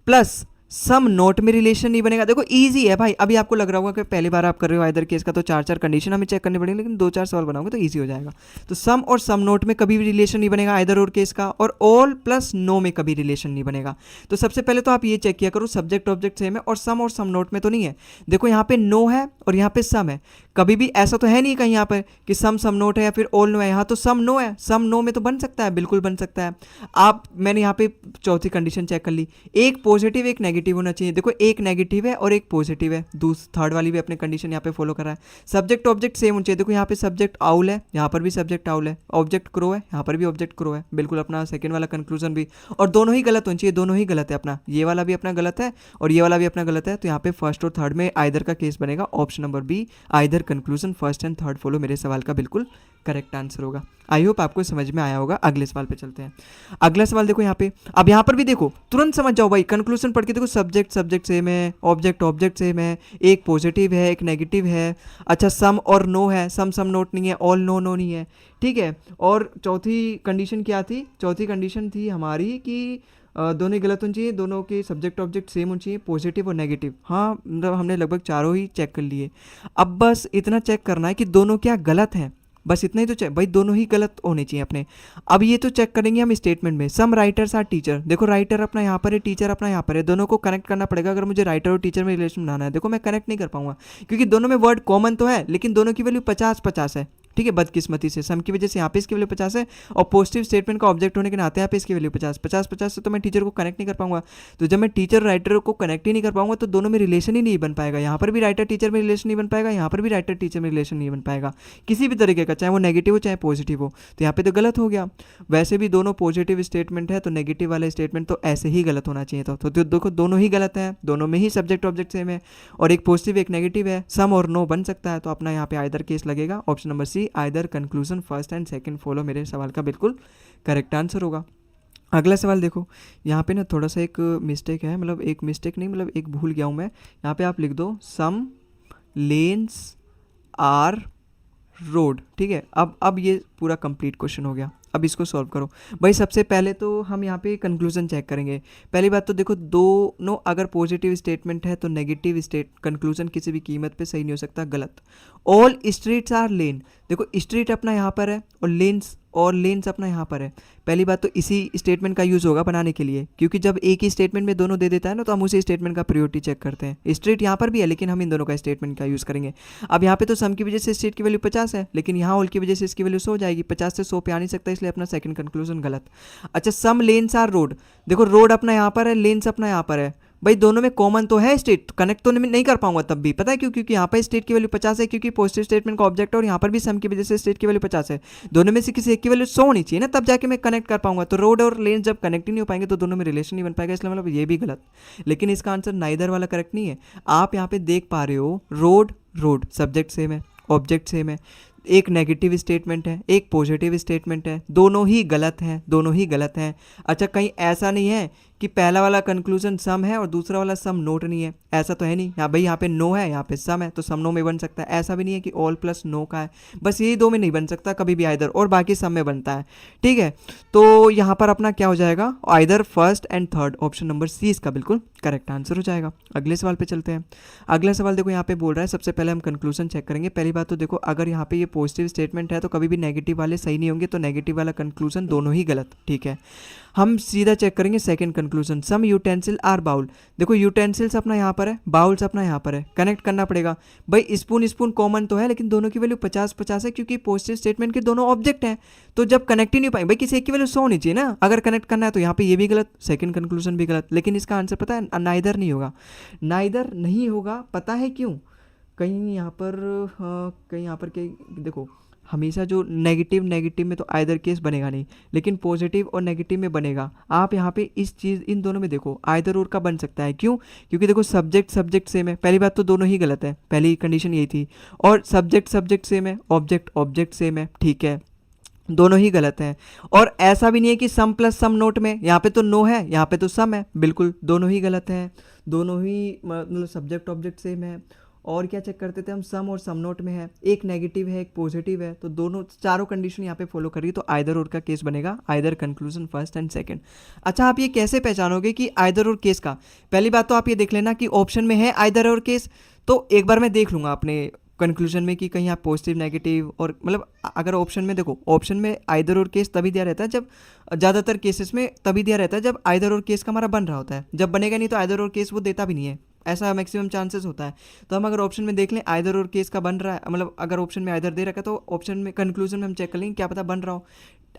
प्लस सम नोट में रिलेशन नहीं बनेगा। देखो इजी है भाई, अभी आपको लग रहा होगा कि पहली बार आप कर रहे हो आइदर केस का तो चार चार कंडीशन हमें चेक करनी पड़ेगी, लेकिन दो चार सवाल बनाओगे तो इजी हो जाएगा। तो सम और सम नोट में कभी भी रिलेशन नहीं बनेगा आइदर और केस का, और ऑल प्लस नो में कभी रिलेशन नहीं बनेगा। तो सबसे पहले तो आप ये चेक किया करो सब्जेक्ट ऑब्जेक्ट सेम है और सम नोट में तो नहीं है। देखो यहाँ पे नो है और यहाँ पे सम है, कभी भी ऐसा तो है नहीं कहीं यहाँ पर कि सम नोट है या फिर ऑल नो है, यहाँ तो सम नो है, सम नो में तो बन सकता है, बिल्कुल बन सकता है। आप मैंने यहाँ पे चौथी कंडीशन चेक कर ली, एक पॉजिटिव एक नेगेटिव होना चाहिए। देखो एक नेगेटिव है और एक पॉजिटिव है, थर्ड वाली भी अपने कंडीशन यहाँ पे फॉलो कर रहा है। सब्जेक्ट ऑब्जेक्ट सेम होना चाहिए, देखो यहाँ पे सब्जेक्ट आउल है, यहाँ पर भी सब्जेक्ट आउल है, ऑब्जेक्ट क्रो है, यहाँ पर भी ऑब्जेक्ट क्रो है, बिल्कुल अपना सेकंड वाला कंक्लूजन भी। और दोनों ही गलत होना चाहिए, दोनों ही गलत है, अपना ये वाला भी अपना गलत है और ये वाला भी अपना गलत है। तो यहाँ पे फर्स्ट और थर्ड में आइदर का केस बनेगा, option number be either conclusion first and third follow मेरे सवाल का बिल्कुल करेक्ट आंसर होगा। आई होप आपको समझ में आया होगा। अगले सवाल पे चलते हैं। अगला सवाल देखो यहाँ पे, अब यहाँ पर भी देखो तुरंत समझ जाओ भाई, कंक्लूजन पढ़ के देखो सब्जेक्ट सेम है, ऑब्जेक्ट सेम है, एक पॉजिटिव है एक नेगेटिव है। अच्छा सम और नो है, सम नोट नहीं है, ऑल नो नहीं है, ठीक है। और चौथी कंडीशन क्या थी, चौथी कंडीशन थी हमारी कि दोनों ही गलत होनी चाहिए, दोनों के सब्जेक्ट ऑब्जेक्ट सेम होनी चाहिए, पॉजिटिव और नेगेटिव। हाँ मतलब हमने लगभग चारों ही चेक कर लिए। अब बस इतना चेक करना है कि दोनों क्या गलत हैं, बस इतना ही तो चेक, भाई दोनों ही गलत होने चाहिए अपने। अब ये तो चेक करेंगे हम स्टेटमेंट में, सम राइटर्स आर टीचर। देखो राइटर अपना यहाँ पर है, टीचर अपना यहाँ पर है, दोनों को कनेक्ट करना पड़ेगा अगर मुझे राइटर और टीचर में रिलेशन बनाना है। देखो मैं कनेक्ट नहीं कर पाऊंगा क्योंकि दोनों में वर्ड कॉमन तो है लेकिन दोनों की वैल्यू 50-50 है, ठीक है, बदकिस्मती से सम की वजह से यहाँ पे इसकी वैल्यू 50 है, और पॉजिटिव स्टेटमेंट का ऑब्जेक्ट होने के नाते यहाँ पे इसकी वैल्यू 50 50 50 से तो मैं टीचर को कनेक्ट नहीं कर पाऊंगा। तो जब मैं टीचर राइटर को कनेक्ट ही नहीं कर पाऊंगा तो दोनों में रिलेशन ही नहीं बन पाएगा। यहाँ पर भी राइटर टीचर में रिलेशन नहीं बन पाएगा, यहाँ पर भी राइटर टीचर में रिलेशन नहीं बन पाएगा किसी भी तरीके का, चाहे वो नेगेटिव हो चाहे पॉजिटिव हो। तो यहाँ पे तो गलत हो गया। वैसे भी दोनों पॉजिटिव स्टेटमेंट है तो नेगेटिव वाला स्टेटमेंट तो ऐसे ही गलत होना चाहिए था। तो देखो दोनों ही गलत है, दोनों में ही सब्जेक्ट ऑब्जेक्ट सेम है, और एक पॉजिटिव एक नेगेटिव है, सम और नो बन सकता है। तो अपना यहाँ पे आइदर केस लगेगा, option number C either conclusion first and second follow मेरे सवाल का बिल्कुल करेक्ट आंसर होगा। अगला सवाल देखो, यहाँ पे ना थोड़ा सा एक मिस्टेक है, मतलब एक मिस्टेक नहीं, मतलब एक भूल गया हूँ मैं। यहाँ पे आप लिख दो सम लेन्स आर रोड, ठीक है। अब ये पूरा कंप्लीट क्वेश्चन हो गया। अब इसको सॉल्व करो भाई। सबसे पहले तो हम यहाँ पे कंक्लूजन चेक करेंगे। पहली बात तो देखो दोनों अगर पॉजिटिव स्टेटमेंट है तो नेगेटिव स्टेट कंक्लूजन किसी भी कीमत पे सही नहीं हो सकता, गलत। ऑल स्ट्रीट्स आर लेन, देखो स्ट्रीट अपना यहाँ पर है और लेन्स अपना यहाँ पर है। पहली बात तो इसी स्टेटमेंट का यूज़ होगा बनाने के लिए, क्योंकि जब एक ही स्टेटमेंट में दोनों दे देता है ना तो हम उसी स्टेटमेंट का प्रायोरिटी चेक करते हैं। स्ट्रीट यहाँ पर भी है लेकिन हम इन दोनों का स्टेटमेंट का यूज़ करेंगे। अब यहाँ पे तो सम की वजह से स्ट्रीट की वैल्यू 50 है, लेकिन यहाँ ऑल की वजह से इसकी वैल्यू 100 हो जाएगी, 50 से 100 पे आ नहीं सकता, इसलिए अपना सेकंड कंक्लूजन गलत। अच्छा, सम लेन्स आर रोड, देखो रोड अपना यहाँ पर है, लेन्स अपना यहाँ पर है। भाई दोनों में कॉमन तो है स्टेट, कनेक्ट तो नहीं कर पाऊंगा तब भी, पता है क्यों? क्योंकि यहाँ पर स्टेट की वैल्यू 50 है, क्योंकि पॉजिटिव स्टेटमेंट का ऑब्जेक्ट है, और यहाँ पर भी सम की वजह से स्टेट की वैल्यू 50 है। दोनों में से किसी एक की वैल्यू 100 होनी चाहिए ना, तब जाके मैं कनेक्ट कर पाऊंगा। तो रोड और लेन जब कनेक्ट ही नहीं हो पाएंगे तो दोनों में रिलेशन नहीं बन पाएगा, इसलिए मतलब ये भी गलत। लेकिन इसका आंसर नाइदर वाला करेक्ट नहीं है। आप यहाँ पे देख पा रहे हो रोड सब्जेक्ट सेम है, ऑब्जेक्ट सेम है, एक नेगेटिव स्टेटमेंट है एक पॉजिटिव स्टेटमेंट है, दोनों ही गलत हैं, दोनों ही गलत हैं। अच्छा, कहीं ऐसा नहीं है कि पहला वाला कंक्लूजन सम है और दूसरा वाला सम नोट नहीं है, ऐसा तो है नहीं। यहाँ भाई यहाँ पे नो है, यहाँ पे सम है, तो सम नो में बन सकता है। ऐसा भी नहीं है कि ऑल प्लस नो का है, बस यही दो में नहीं बन सकता कभी भी आइदर, और बाकी सम में बनता है, ठीक है। तो यहाँ पर अपना क्या हो जाएगा, either first and third, option number C इसका बिल्कुल करेक्ट आंसर हो जाएगा। अगले सवाल पे चलते हैं। अगला सवाल देखो यहाँ पे बोल रहा है, सबसे पहले हम कंक्लूजन चेक करेंगे। पहली बात तो देखो अगर यहाँ पे ये पॉजिटिव स्टेटमेंट है तो कभी भी नेगेटिव वाले सही नहीं होंगे, तो नेगेटिव वाला कंक्लूजन दोनों ही गलत, ठीक है। हम सीधा चेक करेंगे second conclusion, some utensil are bowl, देखो यूटेंसिल्स अपना यहाँ पर है, बाउल्स अपना यहाँ पर है, कनेक्ट करना पड़ेगा। भाई स्पून कॉमन तो है लेकिन दोनों की वैल्यू 50-50 है, क्योंकि पॉजिटिव स्टेटमेंट के दोनों ऑब्जेक्ट हैं, तो जब कनेक्ट ही नहीं पाएंगे, भाई किसी एक की वैल्यू 100 होनी चाहिए ना अगर कनेक्ट करना है। तो यहाँ पे ये भी गलत, सेकंड कंक्लूजन भी गलत, लेकिन इसका आंसर पता है नाइदर नहीं होगा। नाइदर नहीं होगा, पता है क्यों? कहीं यहाँ पर कहीं देखो, हमेशा जो नेगेटिव में तो आइदर केस बनेगा नहीं, लेकिन पॉजिटिव और नेगेटिव में बनेगा। आप यहाँ पे इस चीज़ इन दोनों में देखो आइदर और का बन सकता है, क्यों? क्योंकि देखो सब्जेक्ट सेम है, पहली बात तो दोनों ही गलत है, पहली कंडीशन यही थी। और सब्जेक्ट सेम है, ऑब्जेक्ट सेम है, ठीक है, दोनों ही गलत हैं। और ऐसा भी नहीं है कि सम प्लस सम नोट में, यहाँ पे तो नो है यहाँ पे तो सम है, बिल्कुल दोनों ही गलत हैं, दोनों ही मतलब सब्जेक्ट ऑब्जेक्ट सेम है। और क्या चेक करते थे हम, सम और सम नोट में है, एक नेगेटिव है एक पॉजिटिव है, तो दोनों चारों कंडीशन यहाँ पे फॉलो करिए, तो आइदर और का केस बनेगा, either conclusion first and second. अच्छा, आप ये कैसे पहचानोगे कि आइदर और केस का? पहली बात तो आप ये देख लेना कि ऑप्शन में है आइदर और केस, तो एक बार मैं देख लूँगा अपने कंक्लूजन में कि कहीं आप पॉजिटिव नेगेटिव, और मतलब अगर ऑप्शन में देखो, ऑप्शन में आइदर और केस तभी दिया रहता है जब, ज़्यादातर केसेस में तभी दिया रहता है जब आइदर और केस का हमारा बन रहा होता है, जब बनेगा नहीं तो आइदर और केस वो देता भी नहीं है, ऐसा मैक्सिमम चांसेस होता है। तो हम अगर ऑप्शन में देख लें आइदर और केस का बन रहा है, मतलब अगर ऑप्शन में आइदर दे रखा है तो ऑप्शन में कंक्लूजन में हम चेक कर लेंगे, क्या पता बन रहा हो।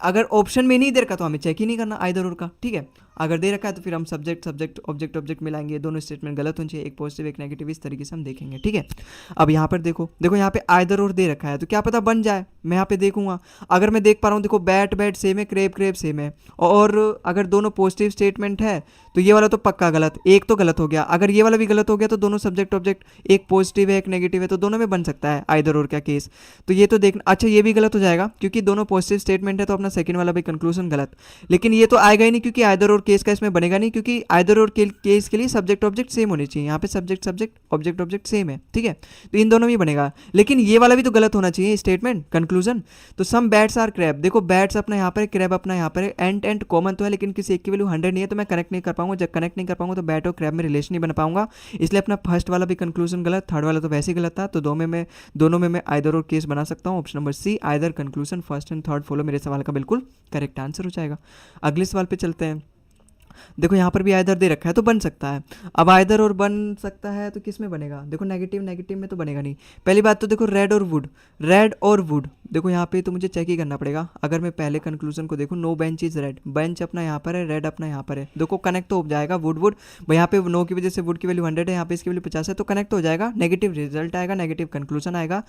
अगर ऑप्शन में नहीं दे रखा तो हमें चेक ही नहीं करना आइदर और का, ठीक है। अगर दे रखा है तो फिर हम सब्जेक्ट ऑब्जेक्ट मिलाएंगे, दोनों स्टेटमेंट गलत होने चाहिए, एक पॉजिटिव एक नेगेटिव, इस तरीके से हम देखेंगे, ठीक है। अब यहाँ पर देखो यहाँ पे आइदर और दे रखा है तो क्या पता बन जाए, मैं यहाँ पे देखूंगा। अगर मैं देख पा रहा हूँ देखो बैट सेम है, क्रेब सेम है, और अगर दोनों पॉजिटिव स्टेटमेंट है तो ये वाला तो पक्का गलत, एक तो गलत हो गया। अगर ये वाला भी गलत हो गया तो दोनों सब्जेक्ट ऑब्जेक्ट, एक पॉजिटिव है एक नेगेटिव है, तो दोनों में बन सकता है आइदर और का केस। तो ये तो देखना, अच्छा ये भी गलत हो जाएगा क्योंकि दोनों पॉजिटिव स्टेटमेंट है, तो अपना सेकंड वाला भी कंक्लूजन गलत। लेकिन ये तो आएगा ही नहीं क्योंकि आइदर और केस का इसमें बनेगा नहीं, क्योंकि आइदर और केस के लिए सब्जेक्ट ऑब्जेक्ट सेम होने चाहिए, यहाँ पे सब्जेक्ट ऑब्जेक्ट सेम है, ठीक है। तो इन दोनों में बनेगा, लेकिन ये वाला भी तो गलत होना चाहिए स्टेटमेंट कंक्लूजन। तो सम बैट्स आर क्रैब, देखो बैट्स अपना यहाँ पर है, क्रैब अपना यहाँ पर है, एंड कॉमन तो है लेकिन किसी एक की वैल्यू 100 नहीं है, तो मैं कनेक्ट नहीं कर पाऊंगा। जब कनेक्ट नहीं कर पाऊंगा तो बैट और क्रैब में रिलेशन नहीं बना पाऊंगा, इसलिए अपना फर्स्ट वाला भी कंक्लूजन गलत, थर्ड वाला तो वैसे ही गलत था। तो दोनों में मैं आइदर और केस बना सकता हूँ, option number C either conclusion first and third follow मेरे सवाल का बिल्कुल करेक्ट आंसर हो जाएगा। अगले सवाल पे चलते हैं। देखो यहाँ पर भी आइदर दे रखा है तो बन सकता है। अब आइदर और बन सकता है तो किस में बनेगा, देखो नेगेटिव नेगेटिव में तो बनेगा नहीं। पहली बात तो देखो रेड और वुड, रेड और वुड, देखो यहाँ पे तो मुझे चेक ही करना पड़ेगा। अगर मैं पहले कंक्लूजन को देखूँ, no bench is red, bench अपना यहाँ पर है, रेड अपना यहाँ पर है, देखो कनेक्ट तो हो जाएगा। वुड वुड भाई यहाँ पे नो की वजह से वुड की वैल्यू 100 है, यहाँ पे इसकी वैल्यू 50 है, तो कनेक्ट हो जाएगा, नेगेटिव रिजल्ट आएगा, नेगेटिव कंक्लूजन आएगा।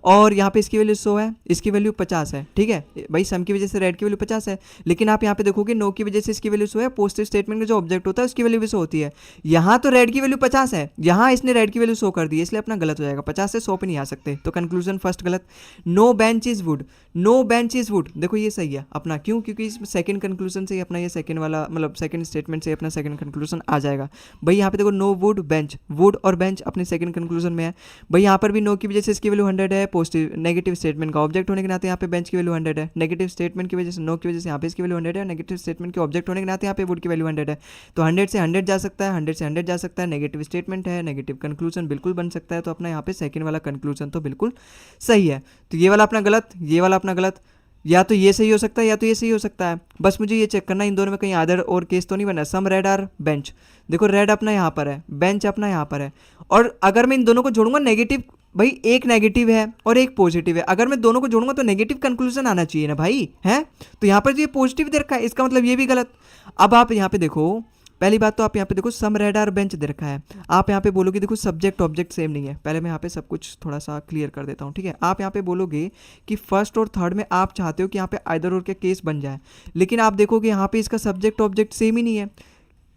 और यहाँ पे इसकी वैल्यू 100 है, इसकी वैल्यू 50 है, ठीक है भाई, सम की वजह से रेड की वैल्यू 50 है, लेकिन आप यहाँ पे देखोगे नो की वजह से इसकी वैल्यू 100 है, पॉजिटिव स्टेटमेंट का जो ऑब्जेक्ट होता है उसकी वैल्यू भी 100 होती है। यहाँ तो रेड की वैल्यू 50 है, यहाँ इसने रेड की वैल्यू 100 कर दी है, इसलिए अपना गलत हो जाएगा, 50 से 100 पे नहीं आ सकते, तो कंक्लूजन फर्स्ट गलत। No bench is wood, no bench is wood, देखो ये सही है अपना, क्यों, क्योंकि इस सेकंड कंक्लूजन से ही अपना ये सेकंड वाला मतलब सेकंड स्टेटमेंट से अपना सेकंड कंक्लूजन आ जाएगा। भाई यहाँ पे देखो नो वुड बेंच, वुड और बेंच अपने सेकंड कंक्लूजन में है। भाई यहाँ पर भी नो की वजह से इसकी वैल्यू 100 है, पॉजिटिव नेगेटिव स्टेटमेंट का ऑब्जेक्ट होने के नाते यहाँ पे बेंच की वैल्यू 100 है, नेगेटिव स्टेटमेंट की वजह से नो की वजह से यहाँ पे इसकी वैल्यू 100 है, नेगेटिव स्टेटमेंट के ऑब्जेक्ट होने के नाते यहाँ पे वुड की वैल्यू 100 है, तो 100 से 100 जा सकता है, 100 से 100 जा सकता है, नेगेटिव स्टेटमेंट है, नेगेटिव कंक्लूजन बिल्कुल बन सकता है, तो अपना यहाँ पे सेकंड वाला कंक्लूजन तो बिल्कुल सही है। तो ये वाला अपना गलत, ये वाला अपना गलत, या तो ये सही हो सकता है या तो ये सही हो सकता है, बस मुझे ये चेक करना इन दोनों में कहीं अदर और केस तो नहीं बना। सम रेड आर बेंच, देखो रेड अपना यहाँ पर है, बेंच अपना यहाँ पर है, और अगर मैं इन दोनों को जोड़ूंगा नेगेटिव, भाई एक नेगेटिव है और एक पॉजिटिव है, अगर मैं दोनों को जोड़ूंगा तो नेगेटिव कंक्लूजन आना चाहिए ना भाई, है, तो यहाँ पर ये पॉजिटिव दे रखा है, इसका मतलब ये भी गलत। अब आप यहाँ पे देखो, पहली बात तो आप यहाँ पे देखो सम रेड आर बेंच दे रखा है, आप यहाँ पे बोलोगे देखो सब्जेक्ट ऑब्जेक्ट सेम नहीं है, पहले मैं यहाँ पे सब कुछ थोड़ा सा क्लियर कर देता हूँ, ठीक है। आप यहाँ पे बोलोगे कि फर्स्ट और थर्ड में आप चाहते हो कि यहाँ पे आइदर और के केस बन जाए, लेकिन आप देखोगे यहाँ पे इसका सब्जेक्ट ऑब्जेक्ट सेम ही नहीं है।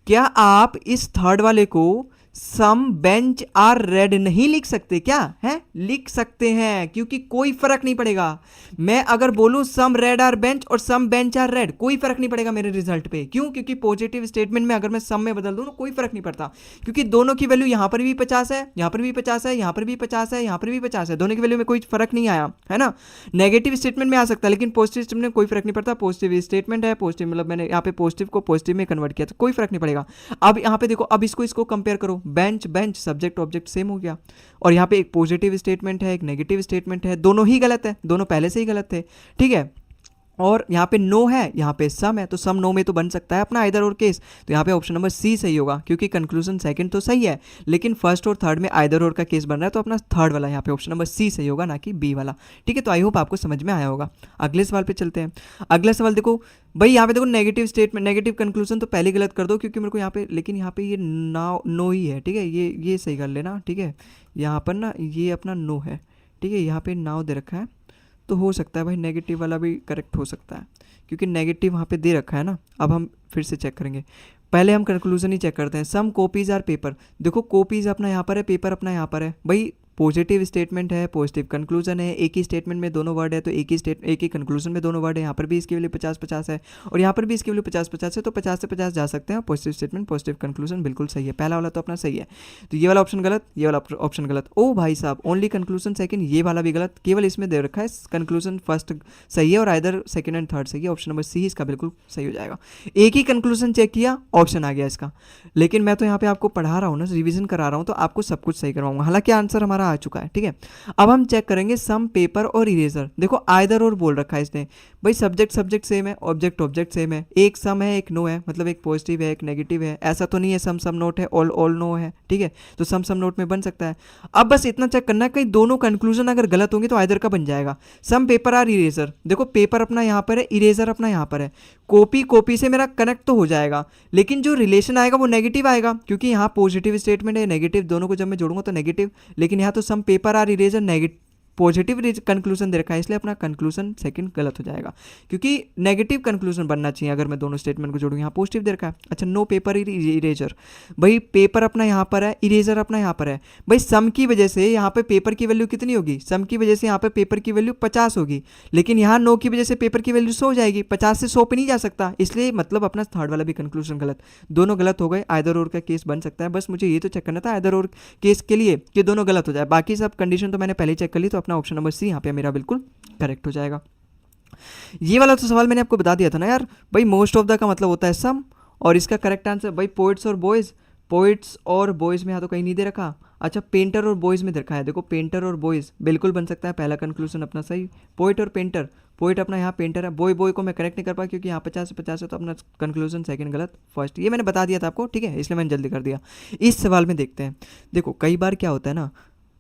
क्या आप इस थर्ड वाले को सम बेंच आर रेड नहीं लिख सकते क्या, है, लिख सकते हैं, क्योंकि कोई फर्क नहीं पड़ेगा। मैं अगर बोलूं सम रेड आर बेंच और सम बेंच आर रेड, कोई फर्क नहीं पड़ेगा मेरे रिजल्ट पे, क्यों, क्योंकि पॉजिटिव स्टेटमेंट में अगर मैं सम में बदल दूं तो कोई फर्क नहीं पड़ता, क्योंकि दोनों की वैल्यू यहां पर भी 50 है, यहां पर भी 50 है, यहां पर भी 50 है, यहां पर भी 50 है, दोनों की वैल्यू में कोई फर्क नहीं आया, है ना। नेगेटिव स्टेटमेंट में आ सकता है, लेकिन पॉजिटिव स्टेटमेंट में कोई फर्क नहीं पड़ता, पॉजिटिव स्टेटमेंट है, पॉजिटिव मतलब मैंने यहाँ पे पॉजिटिव को पॉजिटिव में कन्वर्ट किया, तो कोई फर्क नहीं पड़ेगा। अब यहाँ पे देखो, अब इसको कंपेयर करो, bench bench subject object same हो गया, और यहाँ पे एक पॉजिटिव स्टेटमेंट है, एक नेगेटिव स्टेटमेंट है, दोनों ही गलत है, दोनों पहले से ही गलत थे, ठीक है। और यहाँ पे नो है, यहाँ पे सम है, तो सम नो में तो बन सकता है अपना आइदर और केस, तो यहाँ पे ऑप्शन नंबर सी सही होगा, क्योंकि कंक्लूजन सेकंड तो सही है, लेकिन फर्स्ट और थर्ड में आइदर और का केस बन रहा है, तो अपना थर्ड वाला यहाँ पे ऑप्शन नंबर सी सही होगा, ना कि बी वाला, ठीक है। तो आई होप आपको समझ में आया होगा। अगले सवाल पे चलते हैं। अगला सवाल देखो भाई, यहाँ पे देखो नेगेटिव स्टेटमेंट, नेगेटिव कंक्लूजन तो पहले गलत कर दो, क्योंकि मेरे को यहाँ पे, लेकिन यहाँ पे ये नो ही है, ठीक है, ये सही कर लेना, ठीक है। यहाँ पर ना ये अपना नो है, ठीक है, यहाँ पे नाउ दे रखा है, तो हो सकता है भाई नेगेटिव वाला भी करेक्ट हो सकता है, क्योंकि नेगेटिव वहाँ पे दे रखा है ना। अब हम फिर से चेक करेंगे, पहले हम कंक्लूजन ही चेक करते हैं। सम कॉपीज आर पेपर, देखो कॉपीज अपना यहाँ पर है, पेपर अपना यहाँ पर है, भाई पॉजिटिव स्टेटमेंट है, पॉजिटिव कंक्लूजन है, एक ही स्टेटमेंट में दोनों वर्ड है, तो एक ही कंक्लूजन में दोनों वर्ड है, यहाँ पर भी इसकी वैल्यू 50-50 है, और यहाँ पर भी इसकी वैल्यू 50-50 है, तो 50 से 50 जा सकते हैं, पॉजिटिव स्टेटमेंट पॉजिटिव कंक्लूजन बिल्कुल सही है, पहला वाला तो अपना सही है। तो ये वाला ऑप्शन गलत, ये वाला ऑप्शन गलत। ओ भाई साहब, ओनली कंक्लूजन सेकंड, ये वाला भी गलत, केवल इसमें दे रखा है कंक्लूजन फर्स्ट सही है और आइदर सेकंड एंड थर्ड सही है, ऑप्शन नंबर सी इसका बिल्कुल सही हो जाएगा। एक ही कंक्लूजन चेक किया, ऑप्शन आ गया इसका, लेकिन मैं तो यहाँ पे आपको पढ़ा रहा हूँ ना, रिविजन करा रहा हूँ, तो आपको सब कुछ सही करवाऊंगा, हालांकि आंसर हमारा आ चुका है, ठीक है। अब हम चेक करेंगे सम पेपर और इरेजर, देखो आइदर और बोल रखा है इसने, भाई सब्जेक्ट सेम है, ऑब्जेक्ट सेम है, एक सम है एक नो है, मतलब एक पॉजिटिव है एक नेगेटिव है, ऐसा तो नहीं है सम नोट है ऑल नो है, ठीक है, तो सम नोट में बन सकता है। अब बस इतना चेक करना है, कहीं दोनों कंक्लूजन अगर गलत होंगे तो आइदर का बन जाएगा। सम पेपर आर इरेजर, देखो पेपर अपना यहाँ पर है, इरेजर अपना यहाँ पर है, कॉपी से मेरा कनेक्ट तो हो जाएगा, लेकिन जो रिलेशन आएगा वो नेगेटिव आएगा, क्योंकि यहाँ पॉजिटिव स्टेटमेंट है, नेगेटिव, दोनों को जब मैं जोड़ूंगा तो नेगेटिव, लेकिन यहाँ तो some paper are eraser negative positive conclusion दे रखा है, इसलिए अपना कंक्लूजन सेकंड गलत हो जाएगा, क्योंकि नेगेटिव कंक्लूजन बनना चाहिए अगर मैं दोनों स्टेटमेंट को जोड़ूं। यहाँ पॉजिटिव दे रखा है। अच्छा, नो पेपर इरेजर, भाई पेपर अपना यहाँ पर है, इरेजर अपना यहाँ पर है, भाई सम की वजह से यहाँ पे पेपर की वैल्यू कितनी होगी, सम की वजह से यहाँ पे पेपर की वैल्यू 50 होगी, लेकिन यहाँ नो की वजह से पेपर की वैल्यू 100 हो जाएगी, 50 से 100 पे नहीं जा सकता, इसलिए मतलब अपना थर्ड वाला भी कंक्लूजन गलत, दोनों गलत हो गए। आइदर और का केस बन सकता है, बस मुझे ये तो चेक करना था आइदर और केस के लिए कि दोनों गलत हो जाए, बाकी सब कंडीशन तो मैंने पहले ही चेक कर ली, तो अपना ऑप्शन नंबर सी यहाँ पे मेरा बिल्कुल करेक्ट हो जाएगा। ये वाला तो सवाल मैंने आपको बता दिया था ना यार, भाई मोस्ट ऑफ द का मतलब होता है सम, और इसका करेक्ट आंसर भाई पोएट्स और बॉयज, पोइट्स और बॉयज़ में यहाँ तो कहीं नहीं दे रखा। अच्छा, पेंटर और बॉयज़ में दे रखा है। देखो पेंटर और बॉयज़ बिल्कुल बन सकता है, पहला कंक्लूजन अपना सही। पोइट और पेंटर, पोइट अपना यहाँ पेंटर है, बॉय बॉय को मैं करेक्ट नहीं कर पाया क्योंकि यहाँ 50 से 50 है, तो अपना कंक्लूजन सेकंड गलत, फर्स्ट ये मैंने बता दिया था आपको, ठीक है, इसलिए मैंने जल्दी कर दिया। इस सवाल में देखते हैं। देखो कई बार क्या होता है ना,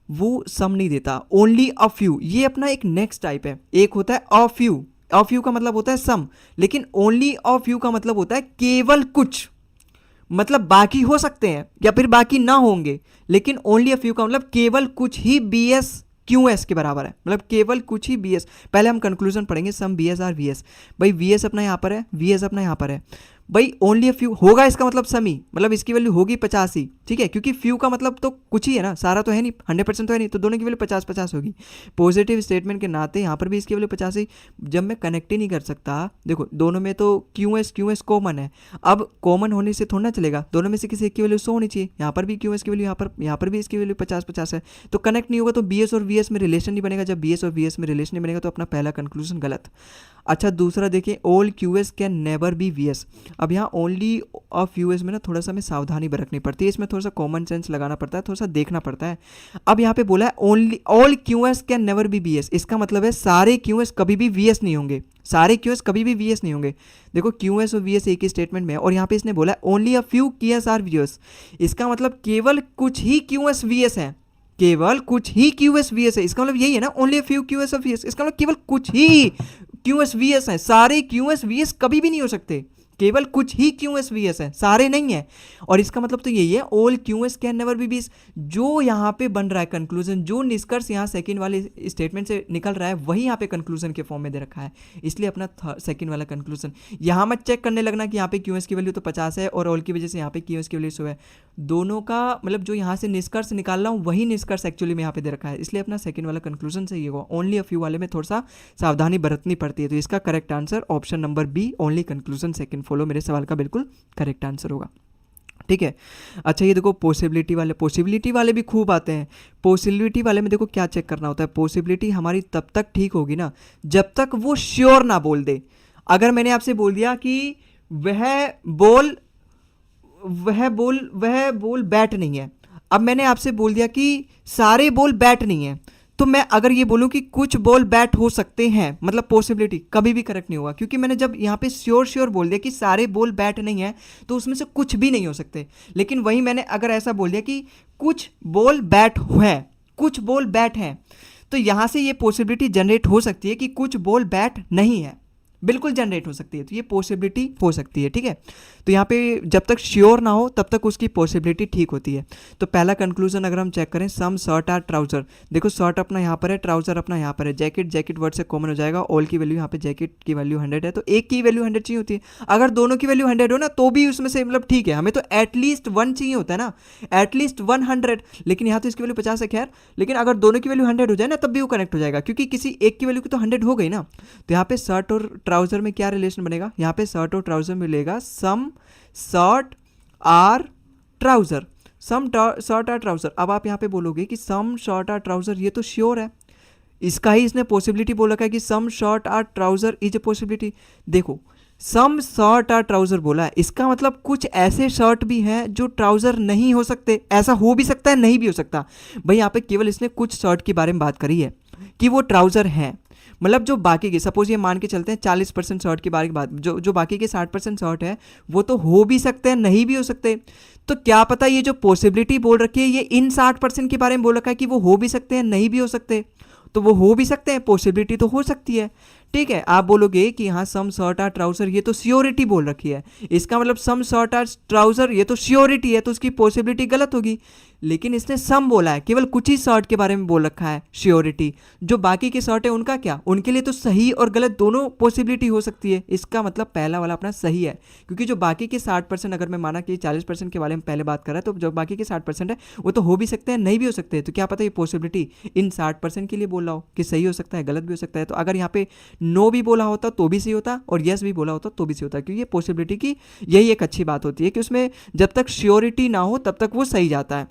वो सम नहीं देता, ओनली अ फ्यू, ये अपना एक नेक्स्ट टाइप है। एक होता है अ फ्यू, अ फ्यू का मतलब होता है सम, लेकिन ओनली अ फ्यू का मतलब होता है केवल कुछ, मतलब बाकी हो सकते हैं या फिर बाकी ना होंगे, लेकिन ओनली अ फ्यू का मतलब केवल कुछ ही बी एस क्यू एस के बराबर है, मतलब केवल कुछ ही बी एस। पहले हम कंक्लूजन पढ़ेंगे, some B S are V S. भाई वी एस अपना यहाँ पर है, वी एस अपना यहाँ पर है, भाई ओनली अ फ्यू होगा, इसका मतलब समी, मतलब इसकी वैल्यू होगी 50 ही, ठीक है, क्योंकि फ्यू का मतलब तो कुछ ही है ना, सारा तो है नहीं, 100% तो है नहीं, तो दोनों की वैल्यू 50-50 होगी। पॉजिटिव स्टेटमेंट के नाते यहाँ पर भी इसकी वैल्यू 50 ही। जब मैं कनेक्ट ही नहीं कर सकता, देखो दोनों में तो क्यू एस कॉमन है, अब कॉमन होने से थोड़ा ना चलेगा, दोनों में से किसी एक की वैल्यू 100 होनी चाहिए। यहाँ पर भी क्यू एस की वैल्यू, यहाँ पर भी इसकी वैल्यू 50-50 है, तो कनेक्ट नहीं होगा, तो बी एस और वी एस में रिलेशन नहीं बनेगा। जब बी एस और वी एस में रिलेशन नहीं बनेगा तो अपना पहला कंक्लूजन गलत। अच्छा, दूसरा देखिए, all Q S can never be V S. अब यहाँ ओनली ऑफ यू एस में ना थोड़ा सा हमें सावधानी बरतनी पड़ती है, इसमें थोड़ा सा कॉमन सेंस लगाना पड़ता है, थोड़ा सा देखना पड़ता है। अब यहाँ पे बोला है only all Q S can never be V S, इसका मतलब है सारे क्यू एस कभी भी वी एस नहीं होंगे, सारे क्यू एस कभी भी वी एस नहीं होंगे। देखो क्यू एस और वी एस एक ही स्टेटमेंट में है, और यहाँ पे इसने बोला है only a few Q S are V S, इसका मतलब केवल कुछ ही क्यू एस वी एस है, केवल कुछ ही क्यू एस वी एस है, इसका मतलब यही है ना, only a few Q S V S, इसका मतलब केवल कुछ ही क्यू एस वी एस है, सारे क्यू एस वी एस कभी भी नहीं हो सकते, केवल कुछ ही क्यू एस वी एस है, सारे नहीं है। और इसका मतलब तो यही है, all Q S can never be V S. जो यहाँ पे बन रहा है कंक्लूजन, जो निष्कर्ष यहाँ सेकंड वाले स्टेटमेंट से निकल रहा है, वही यहाँ पे कंक्लूजन के फॉर्म में दे रखा है, इसलिए अपना सेकंड वाला कंक्लूजन। यहाँ मत चेक करने लगना कि यहाँ पे क्यू एस की वैल्यू तो 50 है और ऑल की वजह से यहाँ पे क्यू एस की वैल्यू 100 है, दोनों का मतलब जो यहाँ से निष्कर्ष निकाल रहा हूँ वही निष्कर्ष एक्चुअली में यहाँ पे दे रखा है, इसलिए अपना सेकंड वाला कंक्लूजन सही होगा। ओनली अ फ्यू वाले में थोड़ा सा सावधानी बरतनी पड़ती है, तो इसका correct answer option number B, only conclusion second follow, मेरे सवाल का बिल्कुल करेक्ट आंसर होगा, ठीक है। अच्छा ये देखो पॉसिबिलिटी वाले भी खूब आते हैं। पॉसिबिलिटी वाले में देखो क्या चेक करना होता है, पॉसिबिलिटी हमारी तब तक ठीक होगी ना जब तक वो श्योर ना बोल दे। अगर मैंने आपसे बोल दिया कि वह बॉल बैट नहीं है, अब मैंने आपसे बोल दिया कि सारे बॉल बैट नहीं है, तो मैं अगर ये बोलूं कि कुछ बॉल बैट हो सकते हैं, मतलब पॉसिबिलिटी कभी भी करेक्ट नहीं होगा, क्योंकि मैंने जब यहाँ पे श्योर बोल दिया कि सारे बॉल बैट नहीं है, तो उसमें से कुछ भी नहीं हो सकते। लेकिन वही मैंने अगर ऐसा बोल दिया कि कुछ बॉल बैट है, कुछ बॉल बैट हैं, तो यहाँ से ये पॉसिबिलिटी जनरेट हो सकती है कि कुछ बॉल बैट नहीं है, बिल्कुल जनरेट हो सकती है, तो ये पॉसिबिलिटी हो सकती है, ठीक है। तो यहाँ पे जब तक श्योर ना हो तब तक उसकी पॉसिबिलिटी ठीक होती है। तो पहला कंक्लूजन अगर हम चेक करें, सम शर्ट आर ट्राउजर, देखो शर्ट अपना यहाँ पर है, ट्राउजर अपना यहाँ पर है, जैकेट वर्ड से कॉमन हो जाएगा, ऑल की वैल्यू यहाँ पे जैकेट की वैल्यू 100 है, तो एक की वैल्यू 100 चाहिए होती है। अगर दोनों की वैल्यू 100 हो ना तो भी उसमें से मतलब ठीक है, हमें तो एटलीस्ट 1 चाहिए होता है ना, एटलीस्ट 100, लेकिन यहाँ तो इसकी वैल्यू 50 है, खैर, लेकिन अगर दोनों की वैल्यू 100 हो जाए ना तब भी वो कनेक्ट हो जाएगा, क्योंकि किसी एक की वैल्यू की तो 100 हो गई ना। तो यहाँ पे शर्ट और ट्राउजर में क्या रिलेशन बनेगा, यहाँ पे शर्ट और ट्राउजर मिलेगा some shirt are trouser, some shirt are trouser. अब आप यहाँ पे बोलोगे कि सम शर्ट आर ट्राउजर, ये तो श्योर है, इसका ही इसने पॉसिबिलिटी बोल रखा है कि some shirt are trouser is a possibility. देखो सम शर्ट आर ट्राउजर बोला है, इसका मतलब कुछ ऐसे शर्ट भी हैं जो ट्राउजर नहीं हो सकते, ऐसा हो भी सकता है नहीं भी हो सकता। भाई यहाँ पे केवल इसने कुछ शर्ट के बारे में बात करी है कि वो ट्राउजर हैं, मतलब जो बाकी के, सपोज ये मान के चलते हैं 40% शर्ट के बारे में बात, जो बाकी के 60% शर्ट है वो तो हो भी सकते हैं नहीं भी हो सकते। तो क्या पता ये जो पॉसिबिलिटी बोल रखी है ये इन 60% के बारे में बोल रखा है कि वो हो भी सकते हैं नहीं भी हो सकते, तो वो हो भी सकते हैं, पॉसिबिलिटी तो हो सकती है, ठीक है। आप बोलोगे कि हाँ सम शर्ट आर ट्राउजर, ये तो श्योरिटी बोल रखी है, इसका मतलब सम शर्ट आर ट्राउजर ये तो श्योरिटी है, तो उसकी पॉसिबिलिटी गलत होगी। लेकिन इसने सम बोला है, केवल कुछ ही शर्ट के बारे में बोल रखा है श्योरिटी, जो बाकी के शर्ट है उनका क्या, उनके लिए तो सही और गलत दोनों पॉसिबिलिटी हो सकती है। इसका मतलब पहला वाला अपना सही है, क्योंकि जो बाकी के 60%, अगर मैं माना कि 40% के बारे में पहले बात कर रहा है, तो जो बाकी के 60% है वो तो हो भी सकते हैं नहीं भी हो सकते, तो क्या पता ये पॉसिबिलिटी इन 60% के लिए बोल रहा हो कि सही हो सकता है गलत भी हो सकता है। तो अगर यहाँ पे नो भी बोला होता तो भी सही होता और यस भी बोला होता तो भी सही होता, क्योंकि ये पॉसिबिलिटी की यही एक अच्छी बात होती है कि उसमें जब तक श्योरिटी ना हो तब तक वो सही जाता है।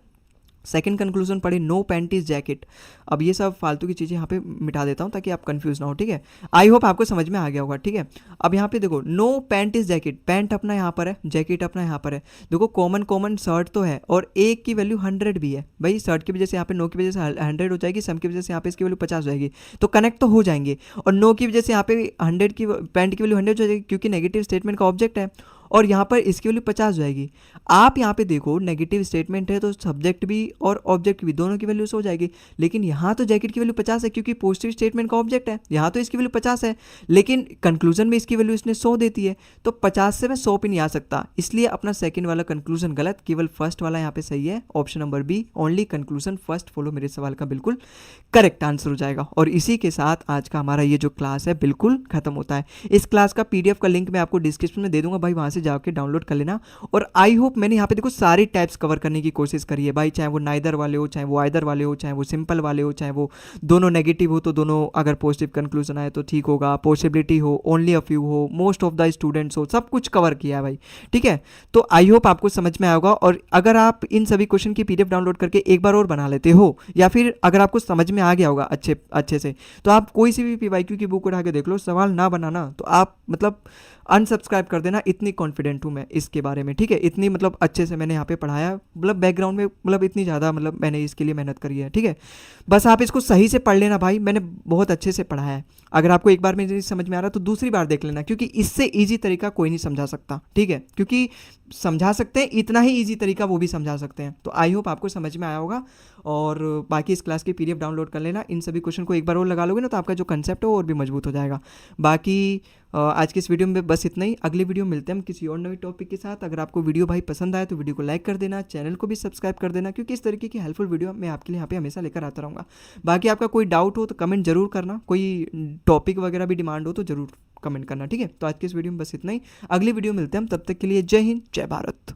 सेकंड कंक्लूजन पढ़े नो पैंट इज जैकेट। अब ये सब फालतू की चीज़ें यहाँ पे मिटा देता हूँ ताकि आप कंफ्यूज ना हो, ठीक है। आई होप आपको समझ में आ गया होगा, ठीक है। अब यहाँ पे देखो no pant is jacket, pant अपना यहाँ पर है, जैकेट अपना यहाँ पर है। देखो कॉमन कॉमन शर्ट तो है और एक की वैल्यू 100 भी है भाई, शर्ट की वजह से यहाँ पे नो की वजह से 100 हो जाएगी, सम की वजह से यहाँ पे इसकी वैल्यू 50 हो जाएगी, तो कनेक्ट तो हो जाएंगे। और नो की वजह से यहाँ पे 100 की पैंट की वैल्यू 100 हो जाएगी क्योंकि नेगेटिव स्टेटमेंट का ऑब्जेक्ट है, और यहाँ पर इसकी वैल्यू 50 हो जाएगी। आप यहाँ पे देखो नेगेटिव स्टेटमेंट है तो सब्जेक्ट भी और ऑब्जेक्ट भी दोनों की वैल्यू से हो जाएगी, लेकिन यहाँ तो जैकेट की वैल्यू 50 है क्योंकि पॉजिटिव स्टेटमेंट का ऑब्जेक्ट है, यहाँ तो इसकी वैल्यू 50 है, लेकिन कंक्लूजन में इसकी वैल्यू इसने 100 देती है, तो 50 से मैं 100 पे नहीं आ सकता, इसलिए अपना सेकंड वाला कंक्लूजन गलत, केवल फर्स्ट वाला यहाँ पे सही है। Option number B only conclusion first follow मेरे सवाल का बिल्कुल करेक्ट आंसर हो जाएगा। और इसी के साथ आज का हमारा ये जो क्लास है बिल्कुल खत्म होता है। इस क्लास का पीडीएफ का लिंक मैं आपको डिस्क्रिप्शन में दे दूंगा भाई, वहां से जाके डाउनलोड कर लेना। और आई होप मैंने यहाँ पे देखो सारी टाइप्स कवर करने की कोशिश करी है भाई, चाहे वो नाइदर वाले हो, चाहे वो आइदर वाले हो, चाहे वो सिंपल वाले हो, चाहे वो दोनों नेगेटिव हो तो दोनों अगर पॉजिटिव कंक्लूजन आए तो ठीक होगा, पॉसिबिलिटी हो, ओनली अ फ्यू हो, मोस्ट ऑफ द स्टूडेंट्स हो, सब कुछ कवर किया है भाई, ठीक है। तो आई होप आपको समझ में आएगा। और अगर आप इन सभी क्वेश्चन की पीडीएफ डाउनलोड करके एक बार और बना लेते हो, या फिर अगर आपको समझ में आ गया होगा अच्छे से, तो आप कोई सी भी पीवाईक्यू की बुक उठा के देख लो, सवाल ना बनाना तो आप मतलब अनसब्सक्राइब कर देना, इतनी कॉन्फिडेंट हूँ मैं इसके बारे में, ठीक है। इतनी मतलब अच्छे से मैंने यहाँ पे पढ़ाया, मतलब बैकग्राउंड में मतलब इतनी ज़्यादा मतलब मैंने इसके लिए मेहनत करी है, ठीक है। बस आप इसको सही से पढ़ लेना भाई, मैंने बहुत अच्छे से पढ़ाया है। अगर आपको एक बार में नहीं समझ में आ रहा तो दूसरी बार देख लेना, क्योंकि इससे ईजी तरीका कोई नहीं समझा सकता, ठीक है। क्योंकि समझा सकते हैं इतना ही ईजी तरीका वो भी समझा सकते हैं। तो आई होप आपको समझ में आया होगा। और बाकी इस क्लास की पीडीएफ डाउनलोड कर लेना, इन सभी क्वेश्चन को एक बार और लगा लोगे ना तो आपका जो कंसेप्ट है वो और भी मजबूत हो जाएगा। बाकी आज की इस वीडियो में बस इतना ही, अगली वीडियो मिलते हैं हम किसी और नई टॉपिक के साथ। अगर आपको वीडियो भाई पसंद आए तो वीडियो को लाइक कर देना, चैनल को भी सब्सक्राइब कर देना, क्योंकि इस तरीके की हेल्पफुल वीडियो मैं आपके लिए यहाँ पे हमेशा लेकर आता रहूँगा। बाकी आपका कोई डाउट हो तो कमेंट जरूर करना, कोई टॉपिक वगैरह भी डिमांड हो तो जरूर कमेंट करना, ठीक है। तो आज की इस वीडियो में बस इतना ही, अगली वीडियो मिलते हैं हम, तब तक के लिए जय हिंद जय भारत।